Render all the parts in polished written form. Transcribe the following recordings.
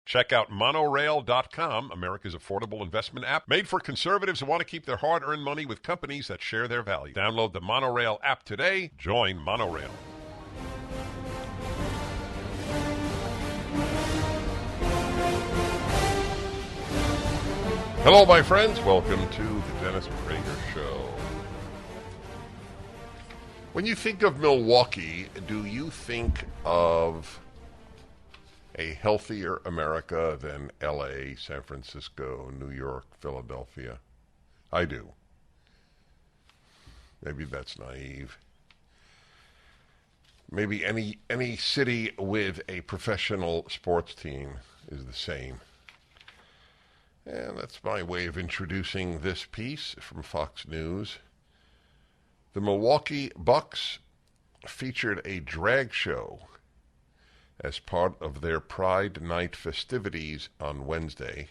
Check out Monorail.com, America's affordable investment app, made for conservatives who want to keep their hard-earned money with companies that share their values. Download the Monorail app today. Join Monorail. Hello, my friends. Welcome to the Dennis Prager Show. When you think of Milwaukee, do you think of a healthier America than L.A., San Francisco, New York, Philadelphia? I do. Maybe that's naive. Maybe any city with a professional sports team is the same. And that's my way of introducing this piece from Fox News. The Milwaukee Bucks featured a drag show as part of their Pride Night festivities on Wednesday,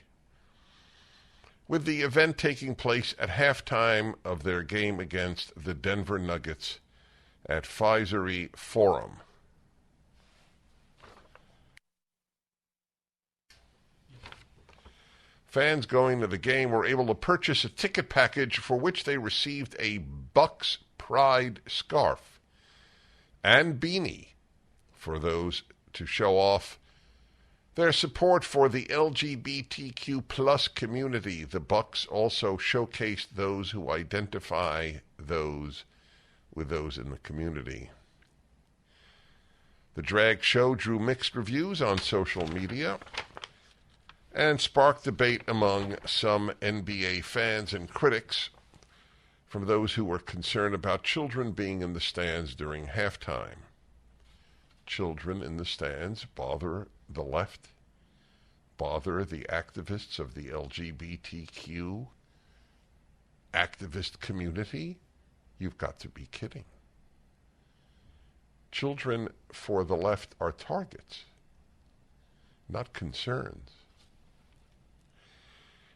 with the event taking place at halftime of their game against the Denver Nuggets at Phillips Forum. Fans going to the game were able to purchase a ticket package for which they received a Bucks Pride scarf and beanie for those to show off their support for the LGBTQ plus community. The Bucks also showcased those who identify with those in the community. The drag show drew mixed reviews on social media and sparked debate among some NBA fans and critics, from those who were concerned about children being in the stands during halftime. Children in the stands bother the left, bother the activists of the LGBTQ activist community? You've got to be kidding. Children for the left are targets, not concerns.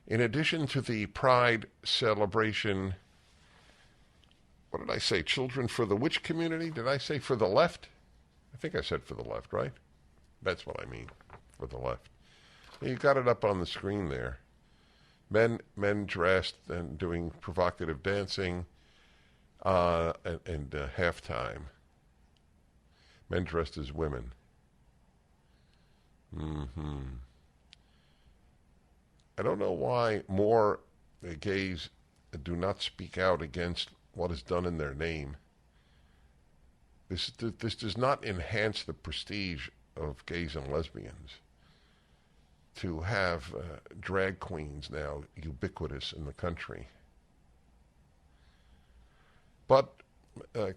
In addition to the Pride celebration, what did I say? Children for the which community? Did I say for the left? I think I said for the left, right? That's what I mean, for the left. You got it up on the screen there. Men dressed and doing provocative dancing and halftime. Men dressed as women. I don't know why more gays do not speak out against what is done in their name. This does not enhance the prestige of gays and lesbians to have drag queens now ubiquitous in the country. But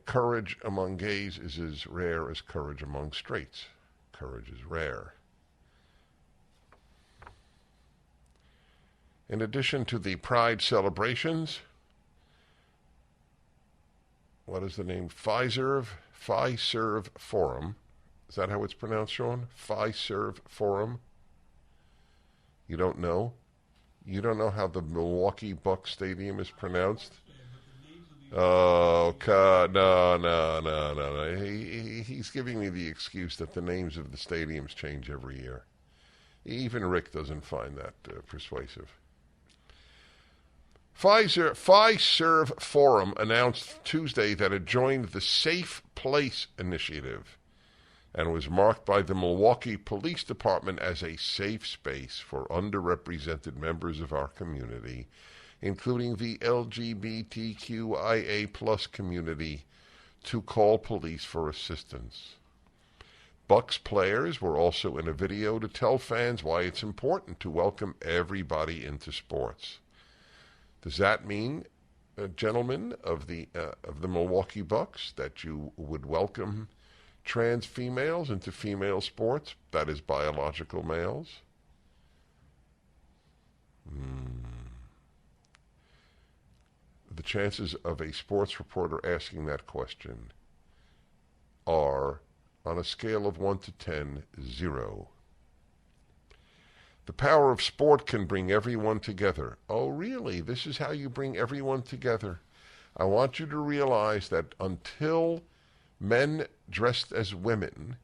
courage among gays is as rare as courage among straights. Courage is rare. In addition to the Pride celebrations, what is the name? Phillips Forum. Is that how it's pronounced, Sean? Phillips Forum? You don't know? You don't know how the Milwaukee Bucks Stadium is pronounced? Oh, no. He's giving me the excuse that the names of the stadiums change every year. Even Rick doesn't find that persuasive. Phillips Forum announced Tuesday that it joined the Safe Place initiative and was marked by the Milwaukee Police Department as a safe space for underrepresented members of our community, including the LGBTQIA plus community, to call police for assistance. Bucks players were also in a video to tell fans why it's important to welcome everybody into sports. Does that mean, gentlemen of the Milwaukee Bucks, that you would welcome trans females into female sports, that is biological males? The chances of a sports reporter asking that question are, on a scale of 1 to 10, 0. The power of sport can bring everyone together. Oh, really? This is how you bring everyone together. I want you to realize that until men dressed as women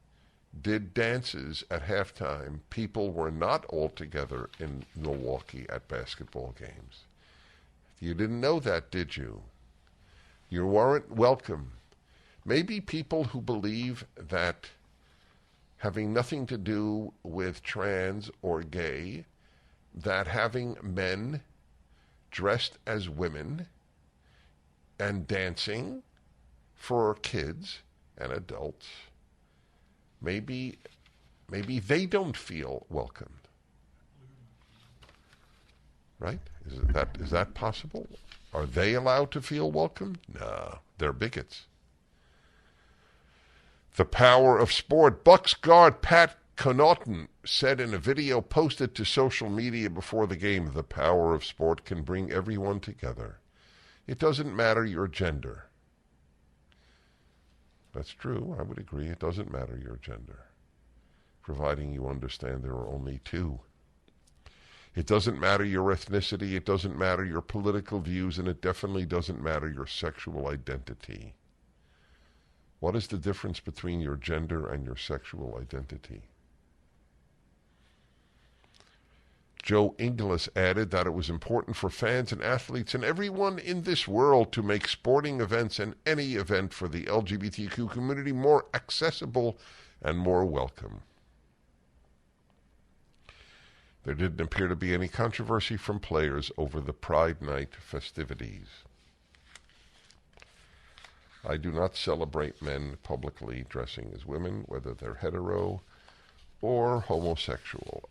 did dances at halftime, people were not all together in Milwaukee at basketball games. You didn't know that, did you? You weren't welcome. Maybe people who believe that having nothing to do with trans or gay, that having men dressed as women and dancing for kids and adults, maybe they don't feel welcomed. Right? Is that possible? Are they allowed to feel welcome? No, they're bigots. The power of sport. Bucks guard Pat Connaughton said in a video posted to social media before the game, the power of sport can bring everyone together. It doesn't matter your gender. That's true. I would agree. It doesn't matter your gender, providing you understand there are only two. It doesn't matter your ethnicity. It doesn't matter your political views, and it definitely doesn't matter your sexual identity. What is the difference between your gender and your sexual identity? Joe Inglis added that it was important for fans and athletes and everyone in this world to make sporting events and any event for the LGBTQ community more accessible and more welcome. There didn't appear to be any controversy from players over the Pride Night festivities. I do not celebrate men publicly dressing as women, whether they're hetero or homosexual.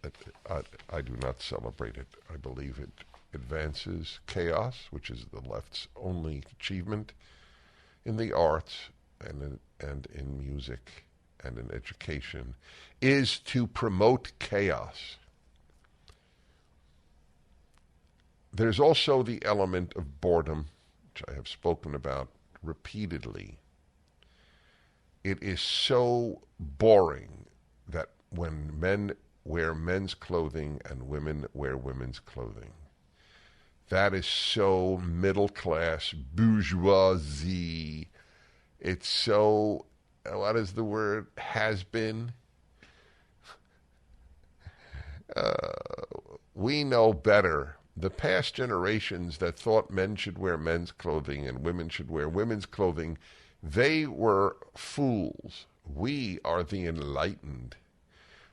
I do not celebrate it. I believe it advances chaos, which is the left's only achievement in the arts and in music and in education, is to promote chaos. There's also the element of boredom, which I have spoken about repeatedly. It is so boring that when men wear men's clothing and women wear women's clothing, that is so middle class bourgeoisie. It's so, what is the word, has been? We know better. The past generations that thought men should wear men's clothing and women should wear women's clothing, they were fools. We are the enlightened.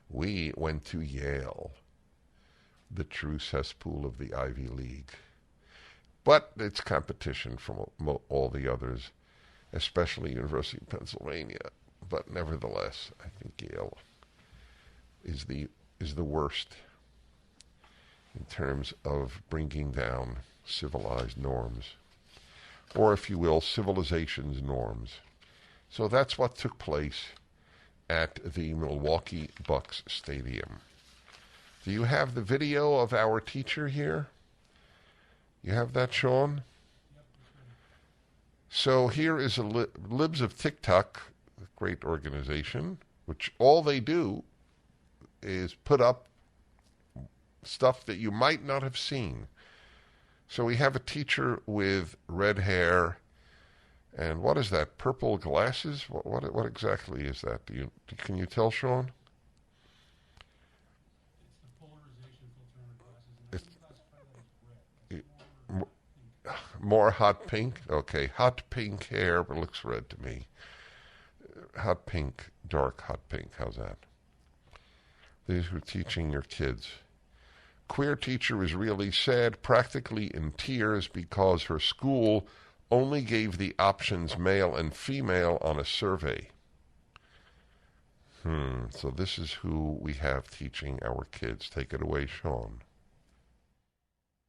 We went to Yale, the true cesspool of the Ivy League. But it's competition from all the others, especially University of Pennsylvania. But nevertheless, I think Yale is the worst in terms of bringing down civilized norms, or if you will, civilization's norms. So that's what took place at the Milwaukee Bucks Stadium. Do you have the video of our teacher here? You have that, Sean? So here is Libs of TikTok, a great organization, which all they do is put up stuff that you might not have seen. So we have a teacher with red hair, and what is that? Purple glasses? What exactly is that? Can you tell, Sean? It's the polarization filter on the glasses. More hot pink? Okay, hot pink hair, but it looks red to me. Hot pink, dark hot pink. How's that? These were teaching your kids. Queer teacher is really sad, practically in tears, because her school only gave the options male and female on a survey. So this is who we have teaching our kids. Take it away, Sean.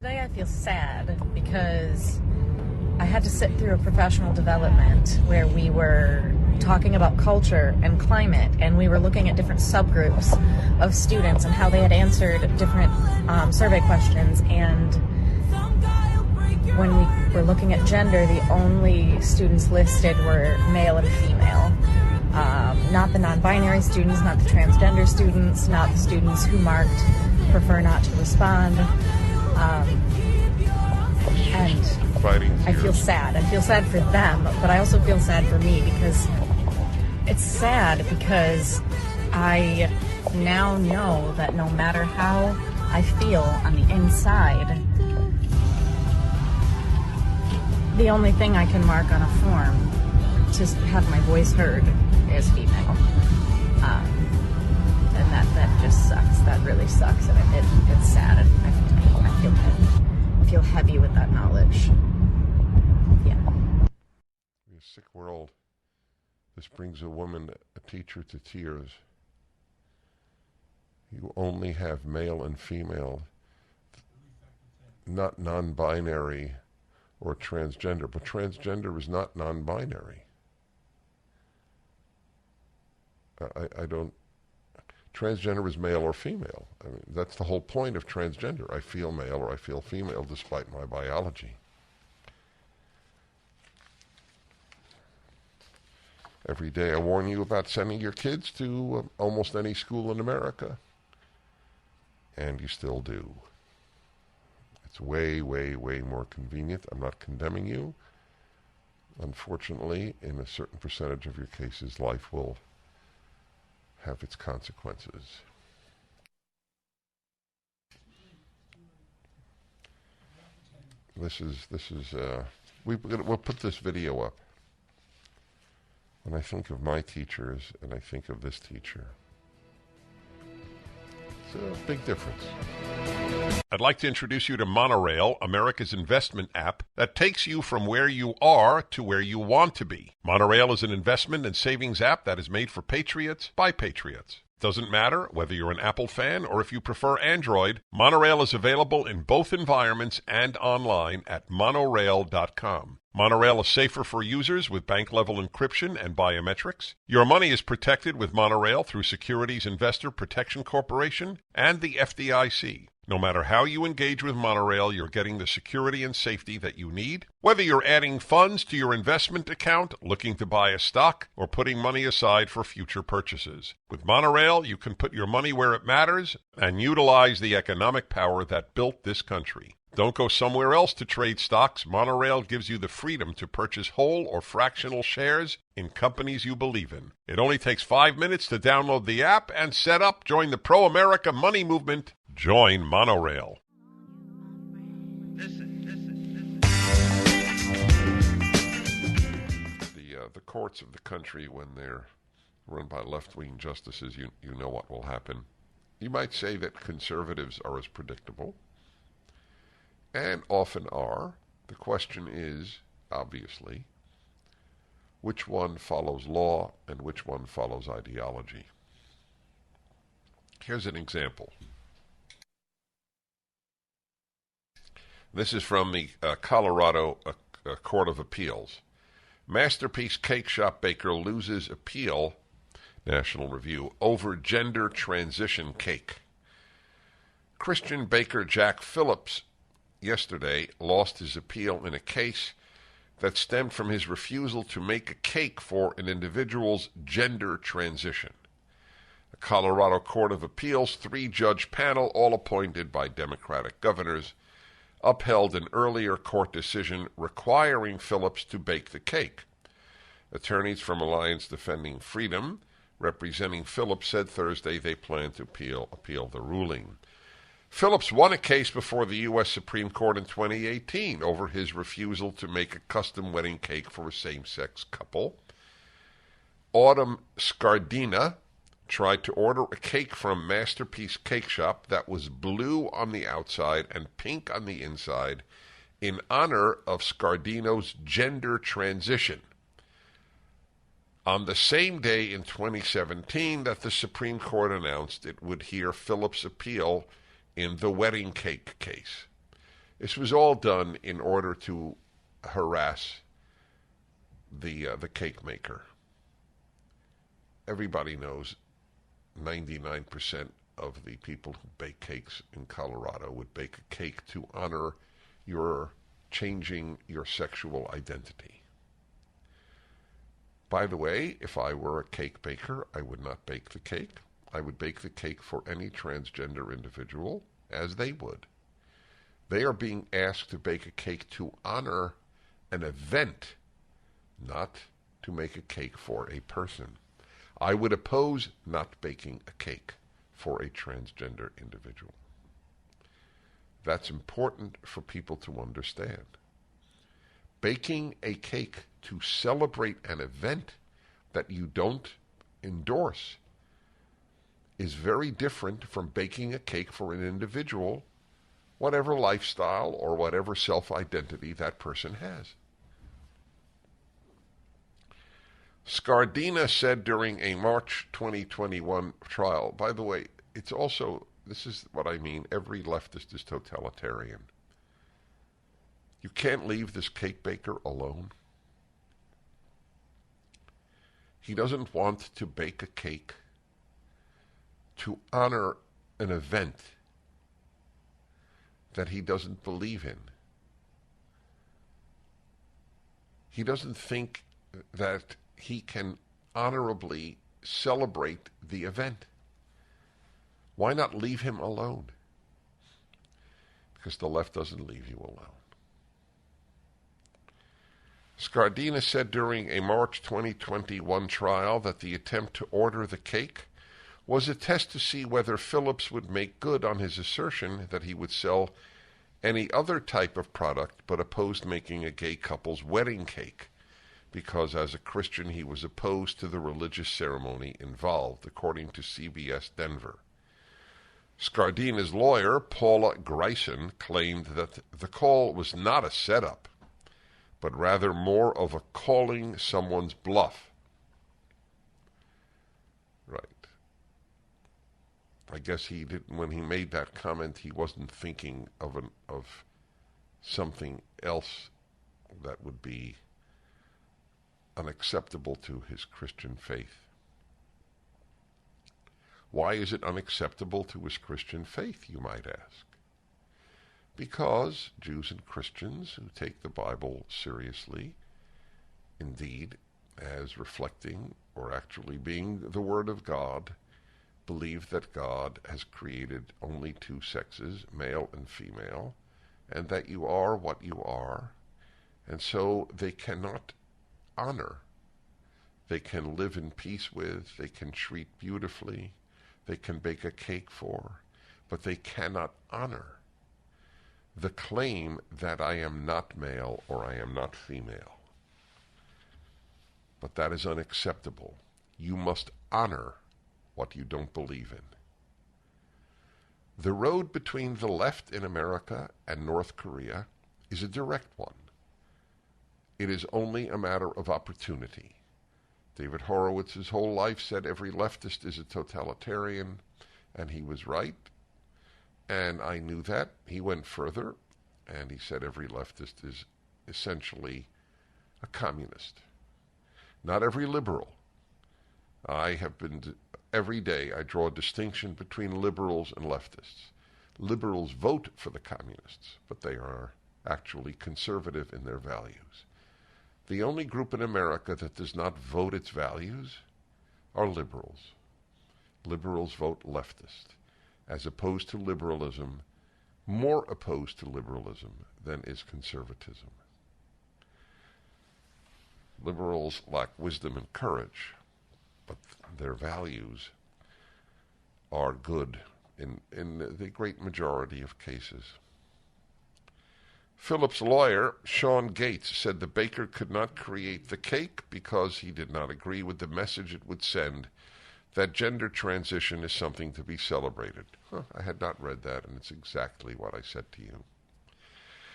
Today I feel sad because I had to sit through a professional development where we were talking about culture and climate, and we were looking at different subgroups of students and how they had answered different survey questions. And when we were looking at gender, the only students listed were male and female. Not the non-binary students, not the transgender students, not the students who marked prefer not to respond. And I feel sad. I feel sad for them, but I also feel sad for me, because it's sad because I now know that no matter how I feel on the inside, the only thing I can mark on a form to have my voice heard is female. And that just sucks. That really sucks. And it's sad. I feel heavy with that knowledge. Yeah. In a sick world, this brings a woman, a teacher, to tears. You only have male and female, not non-binary or transgender. But transgender is not non-binary. I don't... Transgender is male or female. I mean, that's the whole point of transgender. I feel male or I feel female despite my biology. Every day I warn you about sending your kids to almost any school in America. And you still do. It's way, way, way more convenient. I'm not condemning you. Unfortunately, in a certain percentage of your cases, life will have its consequences. We'll put this video up. When I think of my teachers and I think of this teacher, it's a big difference. I'd like to introduce you to Monorail, America's investment app that takes you from where you are to where you want to be. Monorail is an investment and savings app that is made for patriots by patriots. Doesn't matter whether you're an Apple fan or if you prefer Android, Monorail is available in both environments and online at monorail.com. Monorail is safer for users with bank-level encryption and biometrics. Your money is protected with Monorail through Securities Investor Protection Corporation and the FDIC. No matter how you engage with Monorail, you're getting the security and safety that you need. Whether you're adding funds to your investment account, looking to buy a stock, or putting money aside for future purchases. With Monorail, you can put your money where it matters and utilize the economic power that built this country. Don't go somewhere else to trade stocks. Monorail gives you the freedom to purchase whole or fractional shares in companies you believe in. It only takes 5 minutes to download the app and set up. Join the pro-America money movement. Join Monorail. The courts of the country, when they're run by left-wing justices, you know what will happen. You might say that conservatives are as predictable, and often are. The question is, obviously, which one follows law and which one follows ideology. Here's an example. This is from the Colorado Court of Appeals. Masterpiece cake shop baker loses appeal, National Review, over gender transition cake. Christian baker Jack Phillips yesterday lost his appeal in a case that stemmed from his refusal to make a cake for an individual's gender transition. The Colorado Court of Appeals 3-judge panel, all appointed by Democratic governors, upheld an earlier court decision requiring Phillips to bake the cake. Attorneys from Alliance Defending Freedom, representing Phillips, said Thursday they plan to appeal the ruling. Phillips won a case before the U.S. Supreme Court in 2018 over his refusal to make a custom wedding cake for a same-sex couple. Autumn Scardina tried to order a cake from Masterpiece Cake Shop that was blue on the outside and pink on the inside in honor of Scardino's gender transition, on the same day in 2017 that the Supreme Court announced it would hear Phillips' appeal in the wedding cake case. This was all done in order to harass the cake maker. Everybody knows 99% of the people who bake cakes in Colorado would bake a cake to honor your changing your sexual identity. By the way, if I were a cake baker, I would not bake the cake. I would bake the cake for any transgender individual, as they would. They are being asked to bake a cake to honor an event, not to make a cake for a person. I would oppose not baking a cake for a transgender individual. That's important for people to understand. Baking a cake to celebrate an event that you don't endorse is very different from baking a cake for an individual, whatever lifestyle or whatever self-identity that person has. Scardina said during a March 2021 trial, by the way, it's also, this is what I mean, every leftist is totalitarian. You can't leave this cake baker alone. He doesn't want to bake a cake to honor an event that he doesn't believe in. He doesn't think that he can honorably celebrate the event. Why not leave him alone? Because the left doesn't leave you alone. Scardina said during a March 2021 trial that the attempt to order the cake was a test to see whether Phillips would make good on his assertion that he would sell any other type of product but opposed making a gay couple's wedding cake because as a Christian he was opposed to the religious ceremony involved, according to CBS Denver. Scardina's lawyer, Paula Greisen, claimed that the call was not a setup, but rather more of a calling someone's bluff. Right. I guess he didn't, when he made that comment, he wasn't thinking of something else that would be unacceptable to his Christian faith. Why is it unacceptable to his Christian faith, you might ask? Because Jews and Christians who take the Bible seriously, indeed, as reflecting or actually being the Word of God, believe that God has created only two sexes, male and female, and that you are what you are, and so they cannot honor. They can live in peace with, they can treat beautifully, they can bake a cake for, but they cannot honor the claim that I am not male or I am not female. But that is unacceptable. You must honor what you don't believe in. The road between the left in America and North Korea is a direct one. It is only a matter of opportunity. David Horowitz's whole life said every leftist is a totalitarian, and he was right. And I knew that. He went further, and he said every leftist is essentially a communist. Not every liberal. Every day I draw a distinction between liberals and leftists. Liberals vote for the communists, but they are actually conservative in their values. The only group in America that does not vote its values are liberals. Liberals vote leftist, as opposed to liberalism, more opposed to liberalism than is conservatism. Liberals lack wisdom and courage, but their values are good in the great majority of cases. Phillips' lawyer, Sean Gates, said the baker could not create the cake because he did not agree with the message it would send that gender transition is something to be celebrated. I had not read that, and it's exactly what I said to you.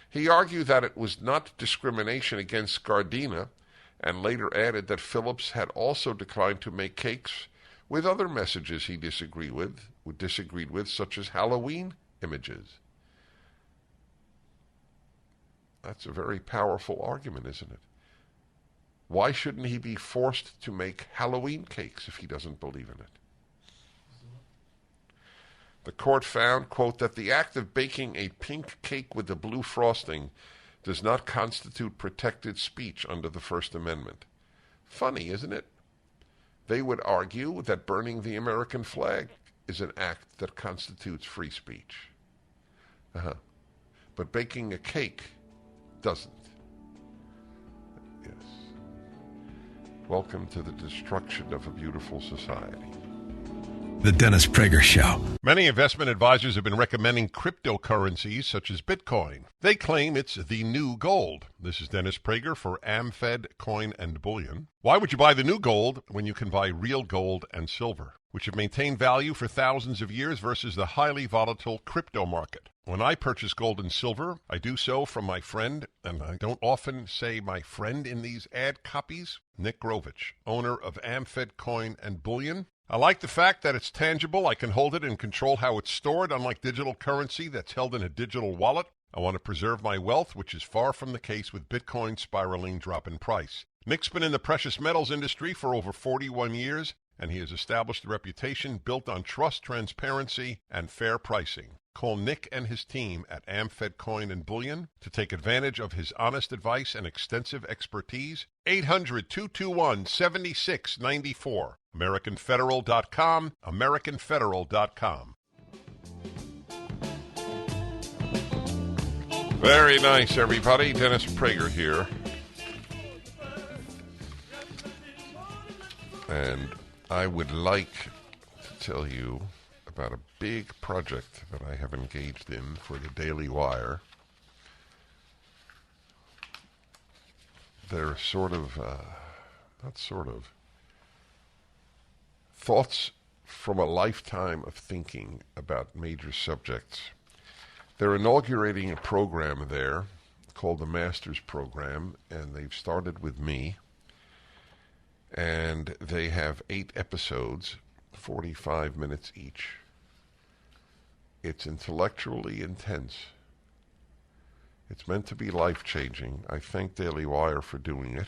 He argued that it was not discrimination against Scardina, and later added that Phillips had also declined to make cakes with other messages he disagreed with, such as Halloween images. That's a very powerful argument, isn't it? Why shouldn't he be forced to make Halloween cakes if he doesn't believe in it? The court found, quote, that the act of baking a pink cake with a blue frosting does not constitute protected speech under the First Amendment. Funny, isn't it? They would argue that burning the American flag is an act that constitutes free speech. But baking a cake doesn't. Yes. Welcome to the destruction of a beautiful society. The Dennis Prager Show. Many investment advisors have been recommending cryptocurrencies such as Bitcoin. They claim it's the new gold. This is Dennis Prager for AmFed Coin and Bullion. Why would you buy the new gold when you can buy real gold and silver, which have maintained value for thousands of years versus the highly volatile crypto market? When I purchase gold and silver, I do so from my friend, and I don't often say my friend in these ad copies, Nick Grovich, owner of AmFed Coin and Bullion. I like the fact that it's tangible. I can hold it and control how it's stored, unlike digital currency that's held in a digital wallet. I want to preserve my wealth, which is far from the case with Bitcoin spiraling drop in price. Nick's been in the precious metals industry for over 41 years, and he has established a reputation built on trust, transparency, and fair pricing. Call Nick and his team at AmFed Coin and Bullion to take advantage of his honest advice and extensive expertise. 800-221-7694. AmericanFederal.com. AmericanFederal.com. Very nice, everybody. Dennis Prager here. And I would like to tell you about a big project that I have engaged in for the Daily Wire. They're thoughts from a lifetime of thinking about major subjects. They're inaugurating a program there called the Master's Program, and they've started with me. And they have 8 episodes, 45 minutes each. It's intellectually intense. It's meant to be life-changing. I thank Daily Wire for doing it.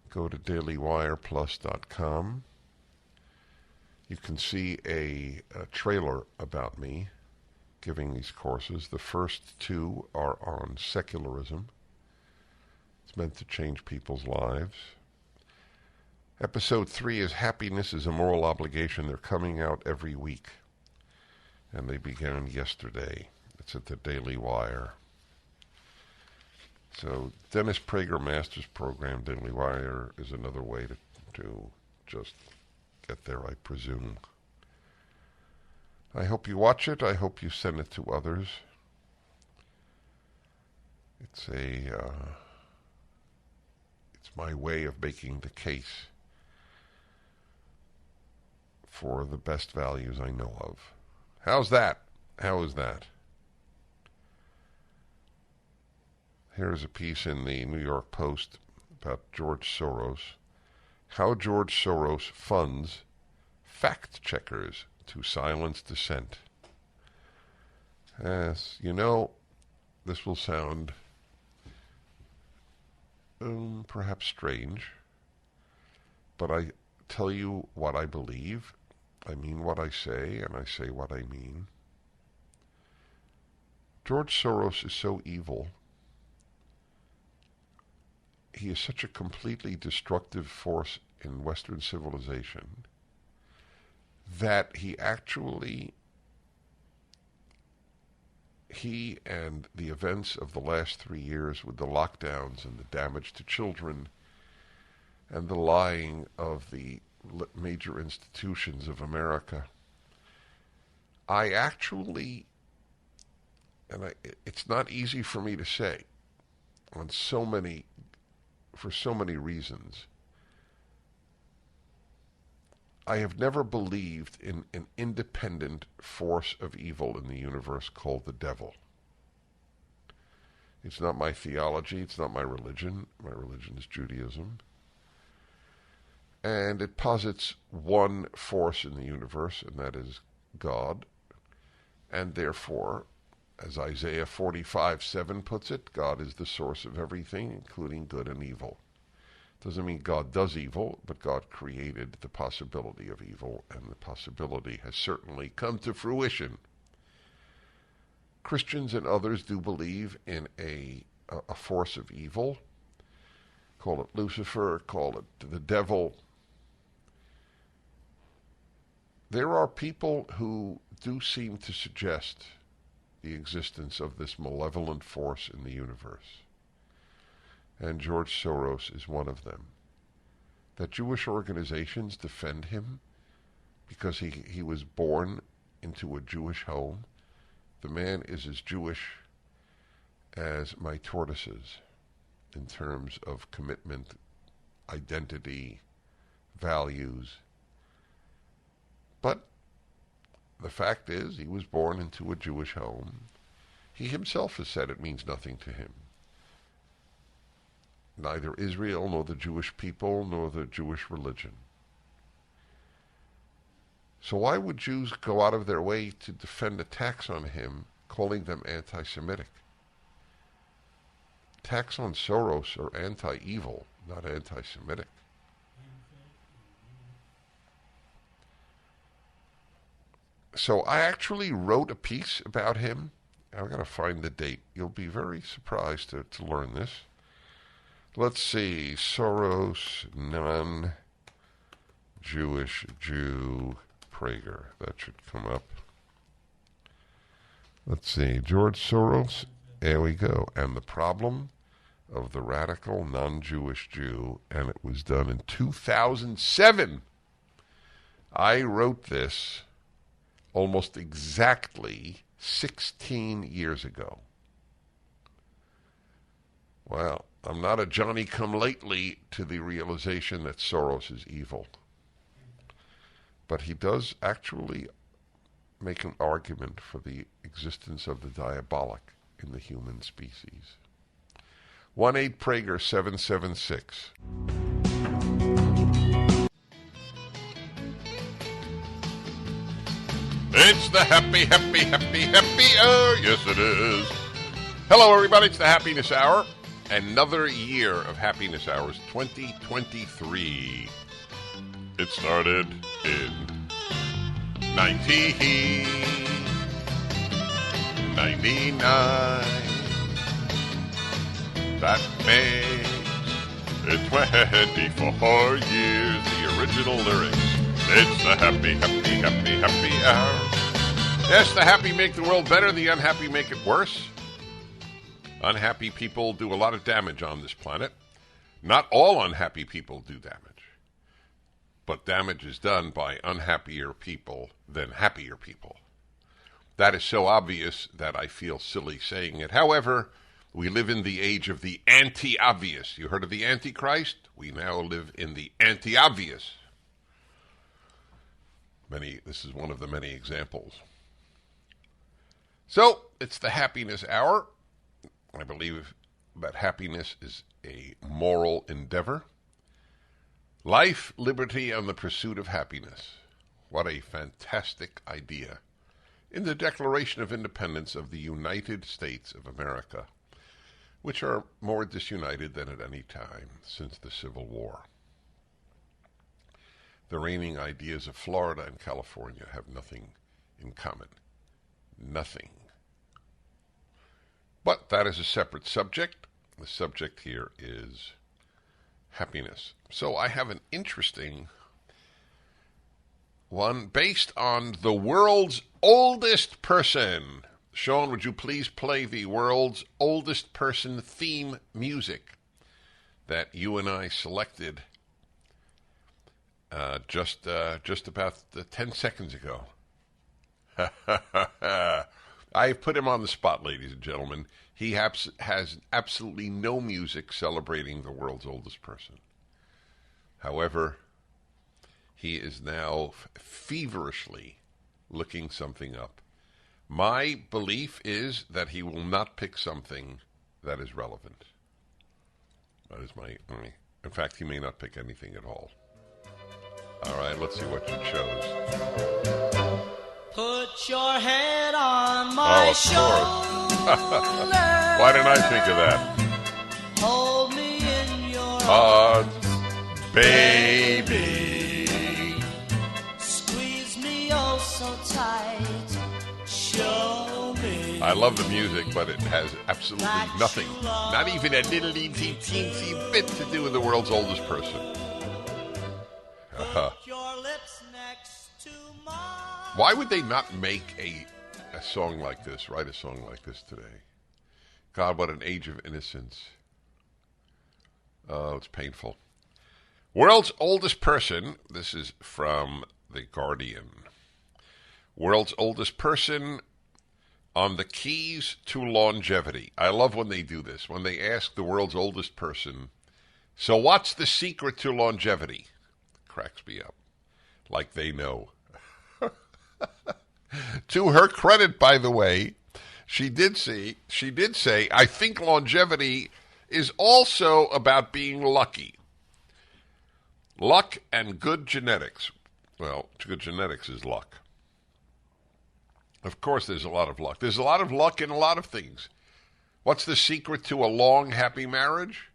Go to dailywireplus.com. You can see a trailer about me giving these courses. The first 2 are on secularism. It's meant to change people's lives. Episode 3 is Happiness is a Moral Obligation. They're coming out every week. And they began yesterday. It's at the Daily Wire. So Dennis Prager Master's Program, Daily Wire, is another way to just get there, I presume. I hope you watch it. I hope you send it to others. It's my way of making the case for the best values I know of. How's that? How is that? Here's a piece in the New York Post about George Soros. How George Soros funds fact-checkers to silence dissent. Yes, you know, this will sound perhaps strange, but I tell you what I believe. I mean what I say, and I say what I mean. George Soros is so evil. He is such a completely destructive force in Western civilization that he and the events of the last 3 years with the lockdowns and the damage to children and the lying of the major institutions of America, it's not easy for me to say for so many reasons. I have never believed in an independent force of evil in the universe called the devil. It's not my theology. It's not my religion. My religion is Judaism. And it posits one force in the universe, and that is God. And therefore, as Isaiah 45:7 puts it, God is the source of everything, including good and evil. Doesn't mean God does evil, but God created the possibility of evil, and the possibility has certainly come to fruition. Christians and others do believe in a force of evil. Call it Lucifer, call it the devil. There are people who do seem to suggest the existence of this malevolent force in the universe. And George Soros is one of them. that Jewish organizations defend him because he was born into a Jewish home. The man is as Jewish as my tortoises in terms of commitment, identity, values. But the fact is, he was born into a Jewish home. He himself has said it means nothing to him. Neither Israel, nor the Jewish people, nor the Jewish religion. So why would Jews go out of their way to defend attacks on him, calling them anti-Semitic? Attacks on Soros are anti-evil, not anti-Semitic. So I actually wrote a piece about him. I've got to find the date. You'll be very surprised to learn this. Let's see. Soros, non-Jewish Jew, Prager. That should come up. Let's see. George Soros. There we go. And the problem of the radical non-Jewish Jew. And it was done in 2007. I wrote this almost exactly 16 years ago. Well, I'm not a Johnny-come-lately to the realization that Soros is evil. But he does actually make an argument for the existence of the diabolic in the human species. 1-8-PRAGER-776. It's the happy hour. Yes, it is. Hello, everybody. It's the Happiness Hour. Another year of Happiness Hours, 2023. It started in 1999. That makes it 24 years. The original lyrics. It's the happy hour. Yes, the happy make the world better. The unhappy make it worse. Unhappy people do a lot of damage on this planet. Not all unhappy people do damage. But damage is done by unhappier people than happier people. That is so obvious that I feel silly saying it. However, we live in the age of the anti-obvious. You heard of the Antichrist? We now live in the anti-obvious. This is one of the many examples. So, it's the Happiness Hour. I believe that happiness is a moral endeavor. Life, liberty, and the pursuit of happiness. What a fantastic idea. In the Declaration of Independence of the United States of America, which are more disunited than at any time since the Civil War. The reigning ideas of Florida and California have nothing in common. Nothing. But that is a separate subject. The subject here is happiness. So I have an interesting one based on the world's oldest person. Sean, would you please play the world's oldest person theme music that you and I selected just about 10 seconds ago? I've put him on the spot, ladies and gentlemen. He has absolutely no music celebrating the world's oldest person. However, he is now feverishly looking something up. My belief is that he will not pick something that is relevant. That is in fact, he may not pick anything at all. All right, let's see what it shows. Put your head on my shoulder. Why didn't I think of that? Hold me in your arms, baby. Squeeze me oh so tight. Show me. I love the music, but it has absolutely nothing, not even a little teensy bit to do with the world's oldest person. Put your lips next to mine. Why would they not make a song like this, write a song like this today? God, what an age of innocence. Oh, it's painful. World's oldest person, this is from The Guardian. World's oldest person on the keys to longevity. I love when they do this, when they ask the world's oldest person, so what's the secret to longevity? Cracks me up. Like they know. To her credit, by the way, she did say, I think longevity is also about being lucky. Luck and good genetics. Well, good genetics is luck. Of course, there's a lot of luck. There's a lot of luck in a lot of things. What's the secret to a long, happy marriage?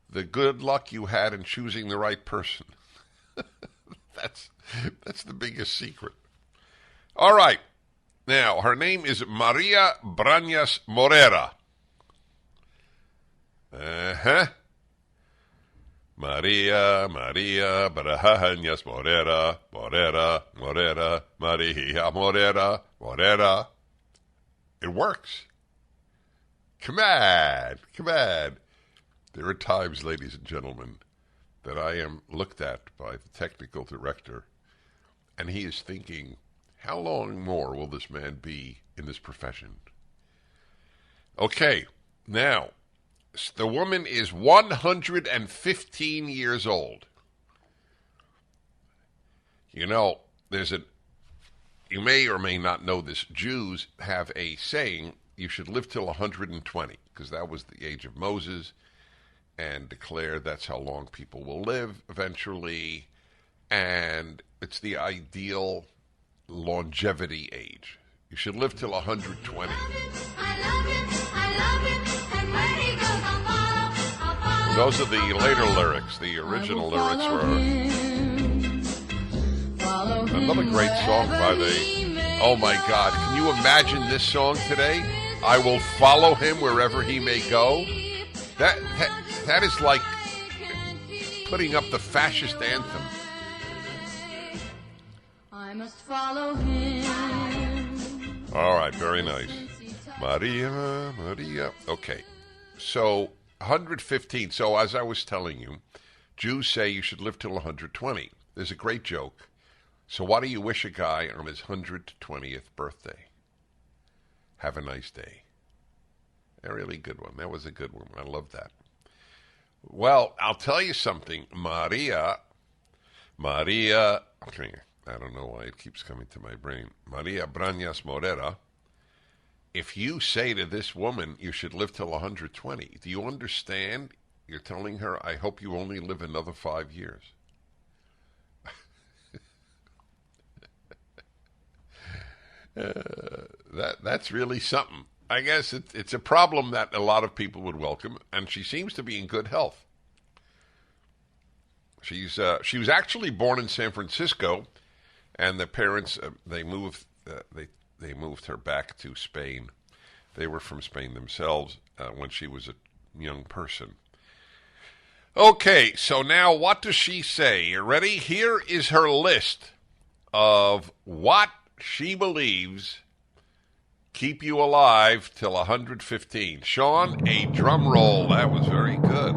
The good luck you had in choosing the right person. That's the biggest secret. All right. Now, her name is Maria Brañas Morera. Maria Brañas Morera, Maria Morera. It works. Come on. There are times, ladies and gentlemen, that I am looked at by the technical director, and he is thinking, how long more will this man be in this profession? Okay, now, the woman is 115 years old. You know, you may or may not know this, Jews have a saying, you should live till 120, because that was the age of Moses, and declared that's how long people will live eventually, and it's the ideal longevity age. You should live till 120. Those are the later lyrics. The original lyrics were another great song by oh my God, can you imagine this song today? I will follow him wherever he may go. That is like putting up the fascist anthem. I must follow him. All right, very nice. Maria. Okay, so 115. So as I was telling you, Jews say you should live till 120. There's a great joke. So what do you wish a guy on his 120th birthday? Have a nice day. A really good one. That was a good one. I love that. Well, I'll tell you something. Maria, okay, I don't know why it keeps coming to my brain. Maria Brañas Morera, if you say to this woman, you should live till 120, do you understand? You're telling her, I hope you only live another 5 years. That's really something. I guess it's a problem that a lot of people would welcome, and she seems to be in good health. She was actually born in San Francisco, and the parents they moved her back to Spain. They were from Spain themselves when she was a young person. Okay, so now what does she say? You ready? Here is her list of what she believes keep you alive till 115. Sean, a drum roll. That was very good.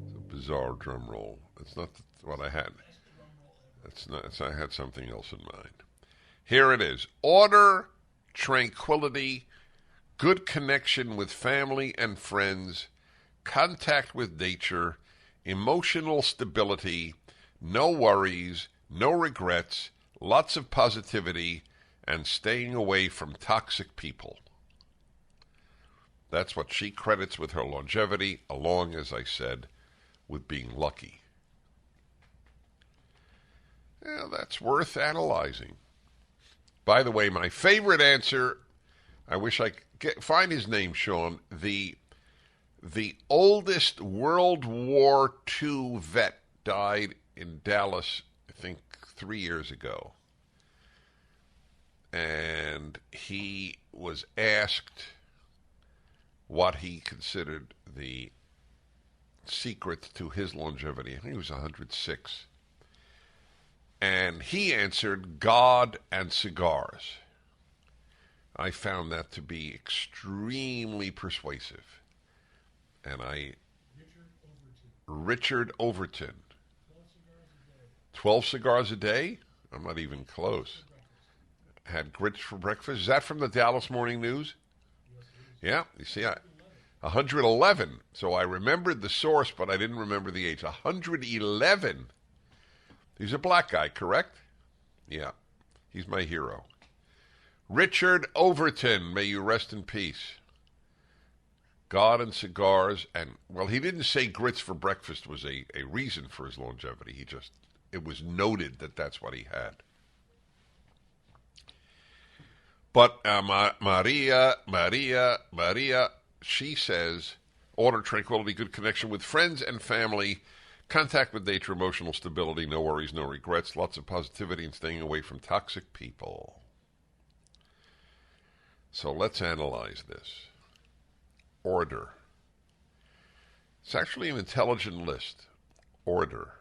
It's a bizarre drum roll. That's not what I had. I had something else in mind. Here it is. Order, tranquility, good connection with family and friends, contact with nature, emotional stability, no worries, no regrets, lots of positivity, and staying away from toxic people. That's what she credits with her longevity, along, as I said, with being lucky. Well, that's worth analyzing. By the way, my favorite answer, I wish I could find his name, Sean, the oldest World War II vet died in Dallas, I think 3 years ago. And he was asked what he considered the secret to his longevity. I think he was 106. And he answered, God and cigars. I found that to be extremely persuasive. And Richard Overton. 12 cigars a day? I'm not even close. Had grits for breakfast. Is that from the Dallas Morning News? Yeah, you see, 111. So I remembered the source, but I didn't remember the age. 111. He's a black guy, correct? Yeah, he's my hero. Richard Overton, may you rest in peace. God and cigars, and, well, he didn't say grits for breakfast was a reason for his longevity. It was noted that that's what he had. But Maria, she says, order, tranquility, good connection with friends and family, contact with nature, emotional stability, no worries, no regrets, lots of positivity, and staying away from toxic people. So let's analyze this. Order. It's actually an intelligent list. Order.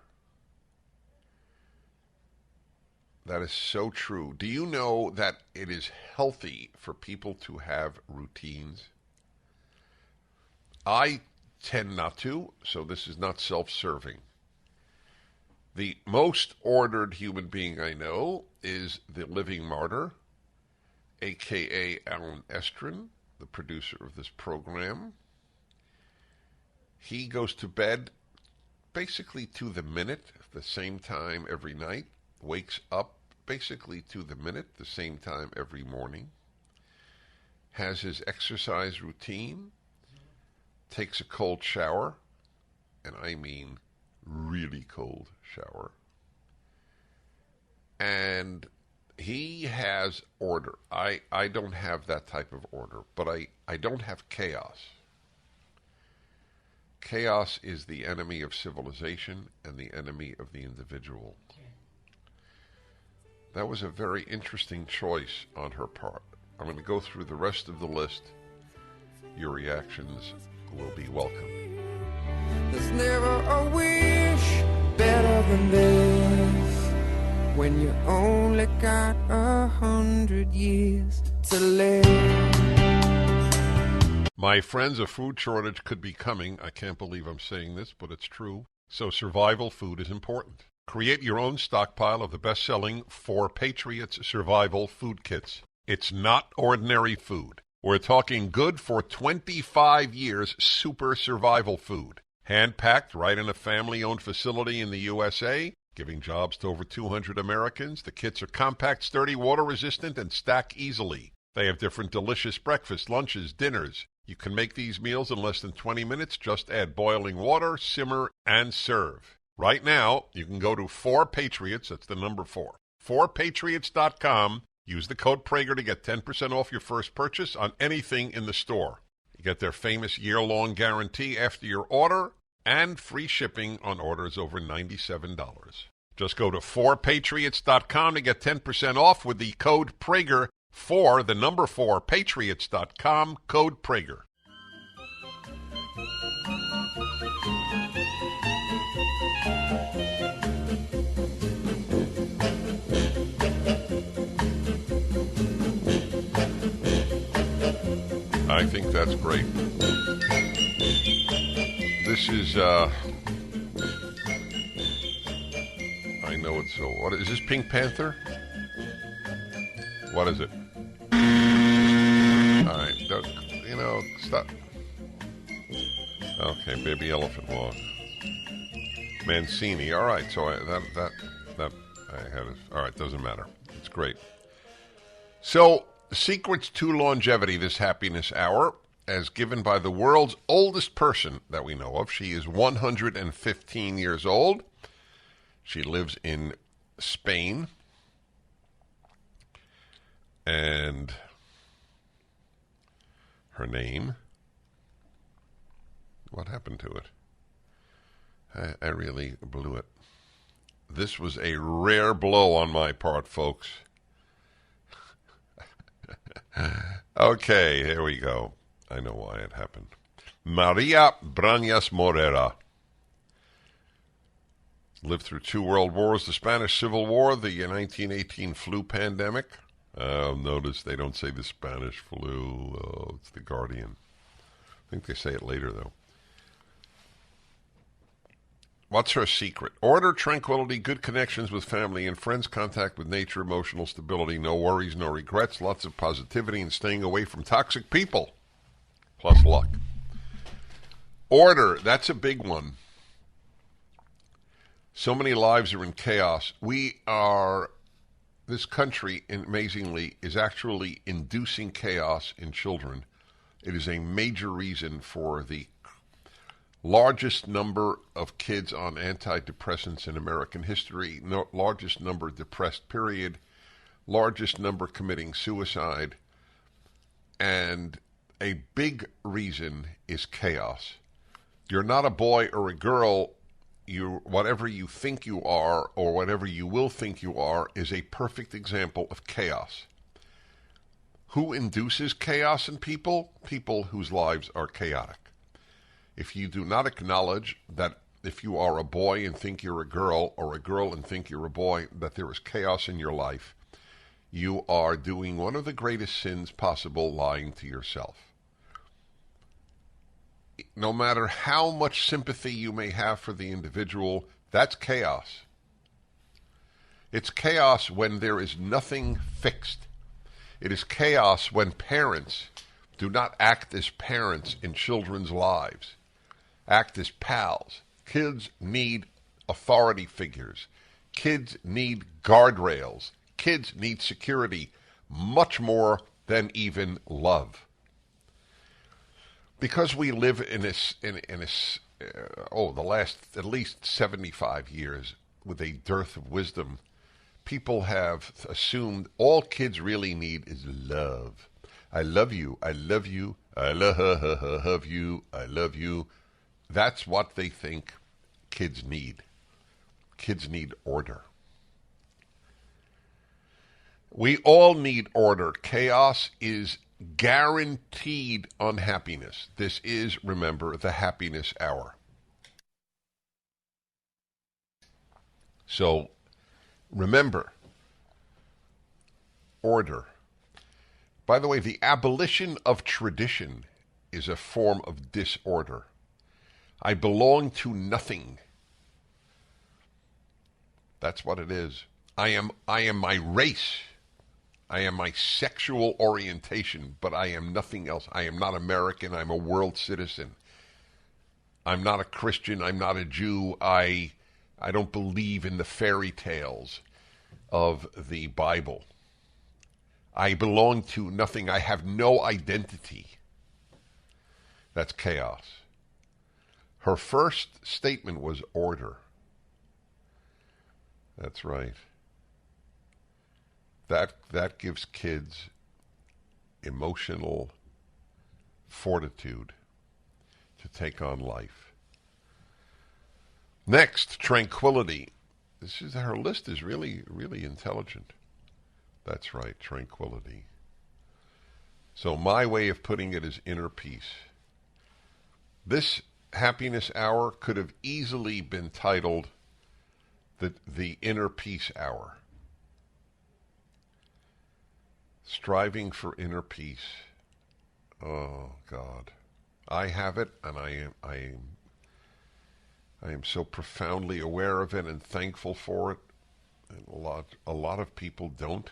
That is so true. Do you know that it is healthy for people to have routines? I tend not to, so this is not self-serving. The most ordered human being I know is the living martyr, a.k.a. Alan Estrin, the producer of this program. He goes to bed basically to the minute, the same time every night, wakes up basically to the minute, the same time every morning, has his exercise routine, takes a cold shower, and I mean really cold shower, and he has order. I don't have that type of order, but I don't have chaos. Chaos is the enemy of civilization and the enemy of the individual. That was a very interesting choice on her part. I'm going to go through the rest of the list. Your reactions will be welcome. There's never a wish better than this, when you only got 100 years to live. My friends, a food shortage could be coming. I can't believe I'm saying this, but it's true. So survival food is important. Create your own stockpile of the best-selling 4 Patriots Survival Food Kits. It's not ordinary food. We're talking good for 25 years super survival food. Hand-packed right in a family-owned facility in the USA, giving jobs to over 200 Americans. The kits are compact, sturdy, water-resistant, and stack easily. They have different delicious breakfasts, lunches, dinners. You can make these meals in less than 20 minutes. Just add boiling water, simmer, and serve. Right now, you can go to 4Patriots, that's the number 4, 4Patriots.com. Use the code Prager to get 10% off your first purchase on anything in the store. You get their famous year-long guarantee after your order and free shipping on orders over $97. Just go to 4Patriots.com to get 10% off with the code Prager, 4, the number 4, Patriots.com, code Prager. I think that's great. This is, I know it's, what is this, Pink Panther? What is it? All right, stop. Okay, Baby Elephant Walk. Mancini, all right, so I had it. All right, doesn't matter. It's great. So, secrets to longevity, this happiness hour, as given by the world's oldest person that we know of. She is 115 years old. She lives in Spain. And her name, what happened to it? I really blew it. This was a rare blow on my part, folks. Okay, here we go. I know why it happened. Maria Brañas Morera. Lived through 2 world wars, the Spanish Civil War, the 1918 flu pandemic. Notice they don't say the Spanish flu. Oh, it's the Guardian. I think they say it later, though. What's her secret? Order, tranquility, good connections with family and friends, contact with nature, emotional stability, no worries, no regrets, lots of positivity, and staying away from toxic people. Plus luck. Order, that's a big one. So many lives are in chaos. This country, amazingly, is actually inducing chaos in children. It is a major reason for the largest number of kids on antidepressants in American history, largest number depressed, period, largest number committing suicide, and a big reason is chaos. You're not a boy or a girl. Whatever you think you are or whatever you will think you are is a perfect example of chaos. Who induces chaos in people? People whose lives are chaotic. If you do not acknowledge that if you are a boy and think you're a girl, or a girl and think you're a boy, that there is chaos in your life, you are doing one of the greatest sins possible, lying to yourself. No matter how much sympathy you may have for the individual, that's chaos. It's chaos when there is nothing fixed. It is chaos when parents do not act as parents in children's lives. Act as pals. Kids need authority figures. Kids need guardrails. Kids need security much more than even love. Because we live in the last at least 75 years with a dearth of wisdom, people have assumed all kids really need is love. I love you. I love you. I love you. I love you. That's what they think kids need. Kids need order. We all need order. Chaos is guaranteed unhappiness. This is, remember, the happiness hour. So, remember, order. By the way, the abolition of tradition is a form of disorder. I belong to nothing. That's what it is. I am my race. I am my sexual orientation, but I am nothing else. I am not American. I'm a world citizen. I'm not a Christian. I'm not a Jew. I don't believe in the fairy tales of the Bible. I belong to nothing. I have no identity. That's chaos. Her first statement was order. That's right. That gives kids emotional fortitude to take on life. Next, tranquility. Her list is really, really intelligent. That's right, tranquility. So my way of putting it is inner peace. This happiness hour could have easily been titled the inner peace hour. Striving for inner peace. Oh God, I have it, and I am so profoundly aware of it and thankful for it. And a lot of people don't.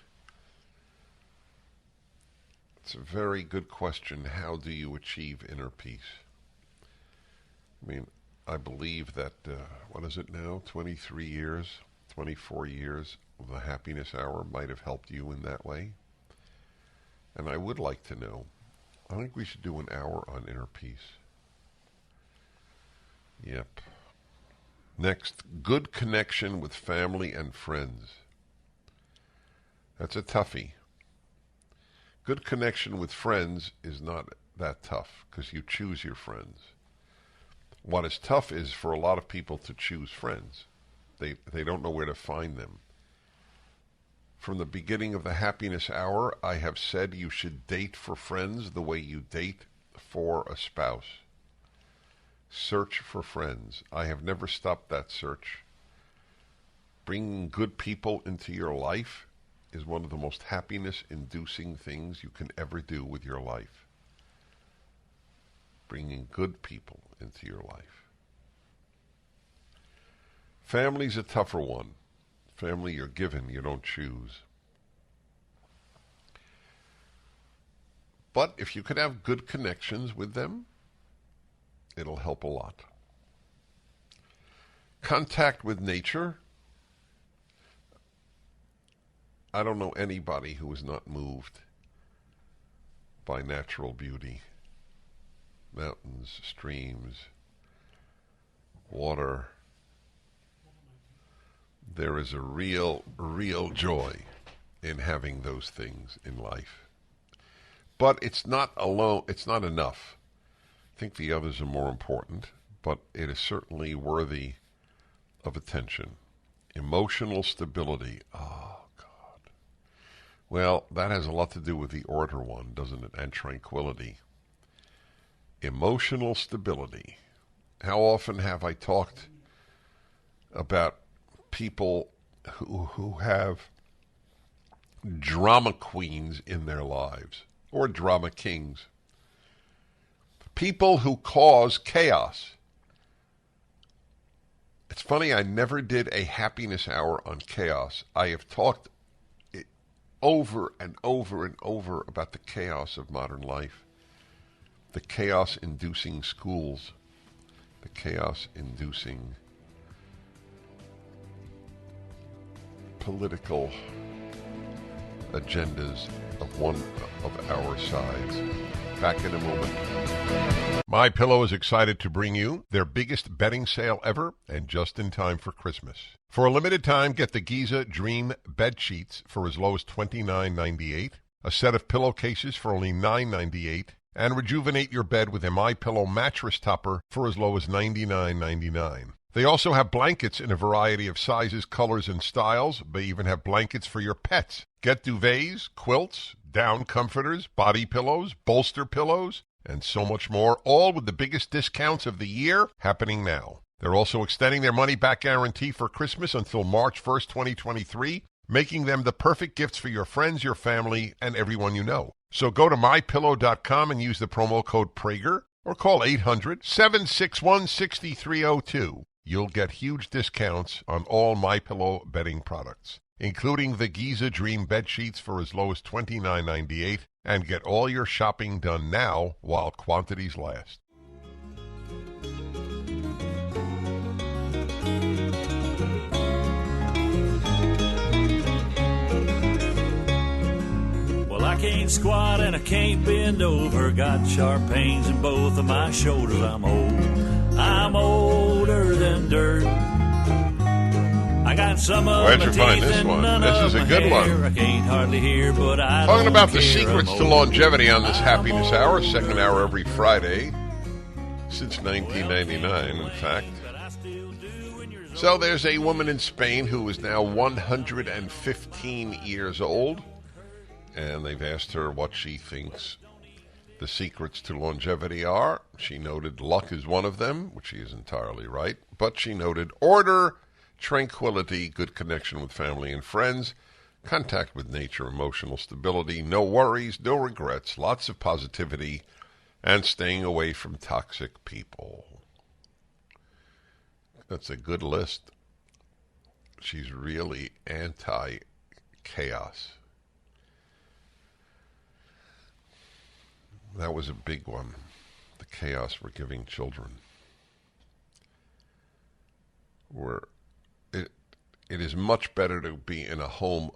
It's a very good question. How do you achieve inner peace? I mean, I believe that, what is it now, 23 years, 24 years of the happiness hour might have helped you in that way. And I would like to know. I think we should do an hour on inner peace. Yep. Next, good connection with family and friends. That's a toughie. Good connection with friends is not that tough because you choose your friends. What is tough is for a lot of people to choose friends. They don't know where to find them. From the beginning of the happiness hour, I have said you should date for friends the way you date for a spouse. Search for friends. I have never stopped that search. Bringing good people into your life is one of the most happiness-inducing things you can ever do with your life. Bringing good people into your life. Family's a tougher one. Family you're given, you don't choose. But if you can have good connections with them, it'll help a lot. Contact with nature. I don't know anybody who is not moved by natural beauty. Mountains, streams, water. There is a real joy in having those things in life. But it's not alone. It's not enough. I think the others are more important, but it is certainly worthy of attention. Emotional stability. Oh, God. Well, that has a lot to do with the order one, doesn't it? And tranquility. Emotional stability. How often have I talked about people who have drama queens in their lives, or drama kings? People who cause chaos. It's funny, I never did a happiness hour on chaos. I have talked over and over and over about the chaos of modern life. The chaos-inducing schools. The chaos-inducing political agendas of one of our sides. Back in a moment. My Pillow is excited to bring you their biggest bedding sale ever, and just in time for Christmas. For a limited time, get the Giza Dream bed sheets for as low as $29.98, a set of pillowcases for only $9.98, and rejuvenate your bed with a My Pillow mattress topper for as low as $99.99. They also have blankets in a variety of sizes, colors, and styles. They even have blankets for your pets. Get duvets, quilts, down comforters, body pillows, bolster pillows, and so much more, all with the biggest discounts of the year happening now. They're also extending their money-back guarantee for Christmas until March 1st, 2023, making them the perfect gifts for your friends, your family, and everyone you know. So go to MyPillow.com and use the promo code Prager, or call 800-761-6302. You'll get huge discounts on all MyPillow bedding products, including the Giza Dream bed sheets for as low as $29.98, and get all your shopping done now while quantities last. Well, I can't squat and I can't bend over. Got sharp pains in both of my shoulders. I'm old. I'm older than dirt. I got some of Where'd my you find teeth this and one? none This of is a my good hair. one. I can't hardly hear, but I Talking don't about the care. secrets I'm to old. longevity on this happiness I'm hour, older second hour every than Friday, since 1999, in fact. So there's a woman in Spain who is now 115 years old, and they've asked her what she thinks the secrets to longevity are. She noted luck is one of them, which she is entirely right, but she noted order, tranquility, good connection with family and friends, contact with nature, emotional stability, no worries, no regrets, lots of positivity, and staying away from toxic people. That's a good list. She's really anti-chaos. That was a big one, the chaos we're giving children. It is much better to be in a home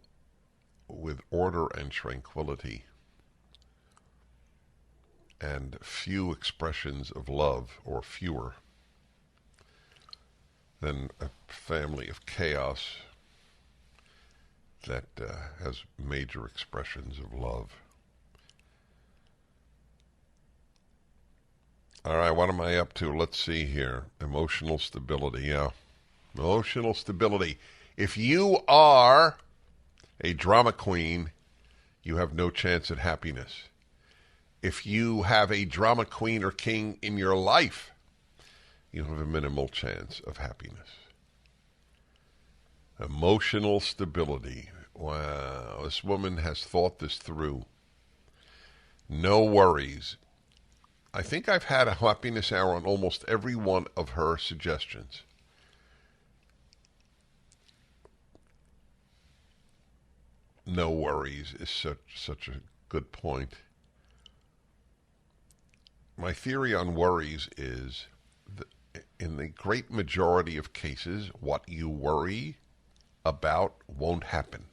with order and tranquility and few expressions of love, or fewer, than a family of chaos that has major expressions of love. All right, what am I up to? Let's see here. Emotional stability, yeah. Emotional stability. If you are a drama queen, you have no chance at happiness. If you have a drama queen or king in your life, you have a minimal chance of happiness. Emotional stability. Wow, this woman has thought this through. No worries. I think I've had a happiness hour on almost every one of her suggestions. No worries is such a good point. My theory on worries is that in the great majority of cases, what you worry about won't happen.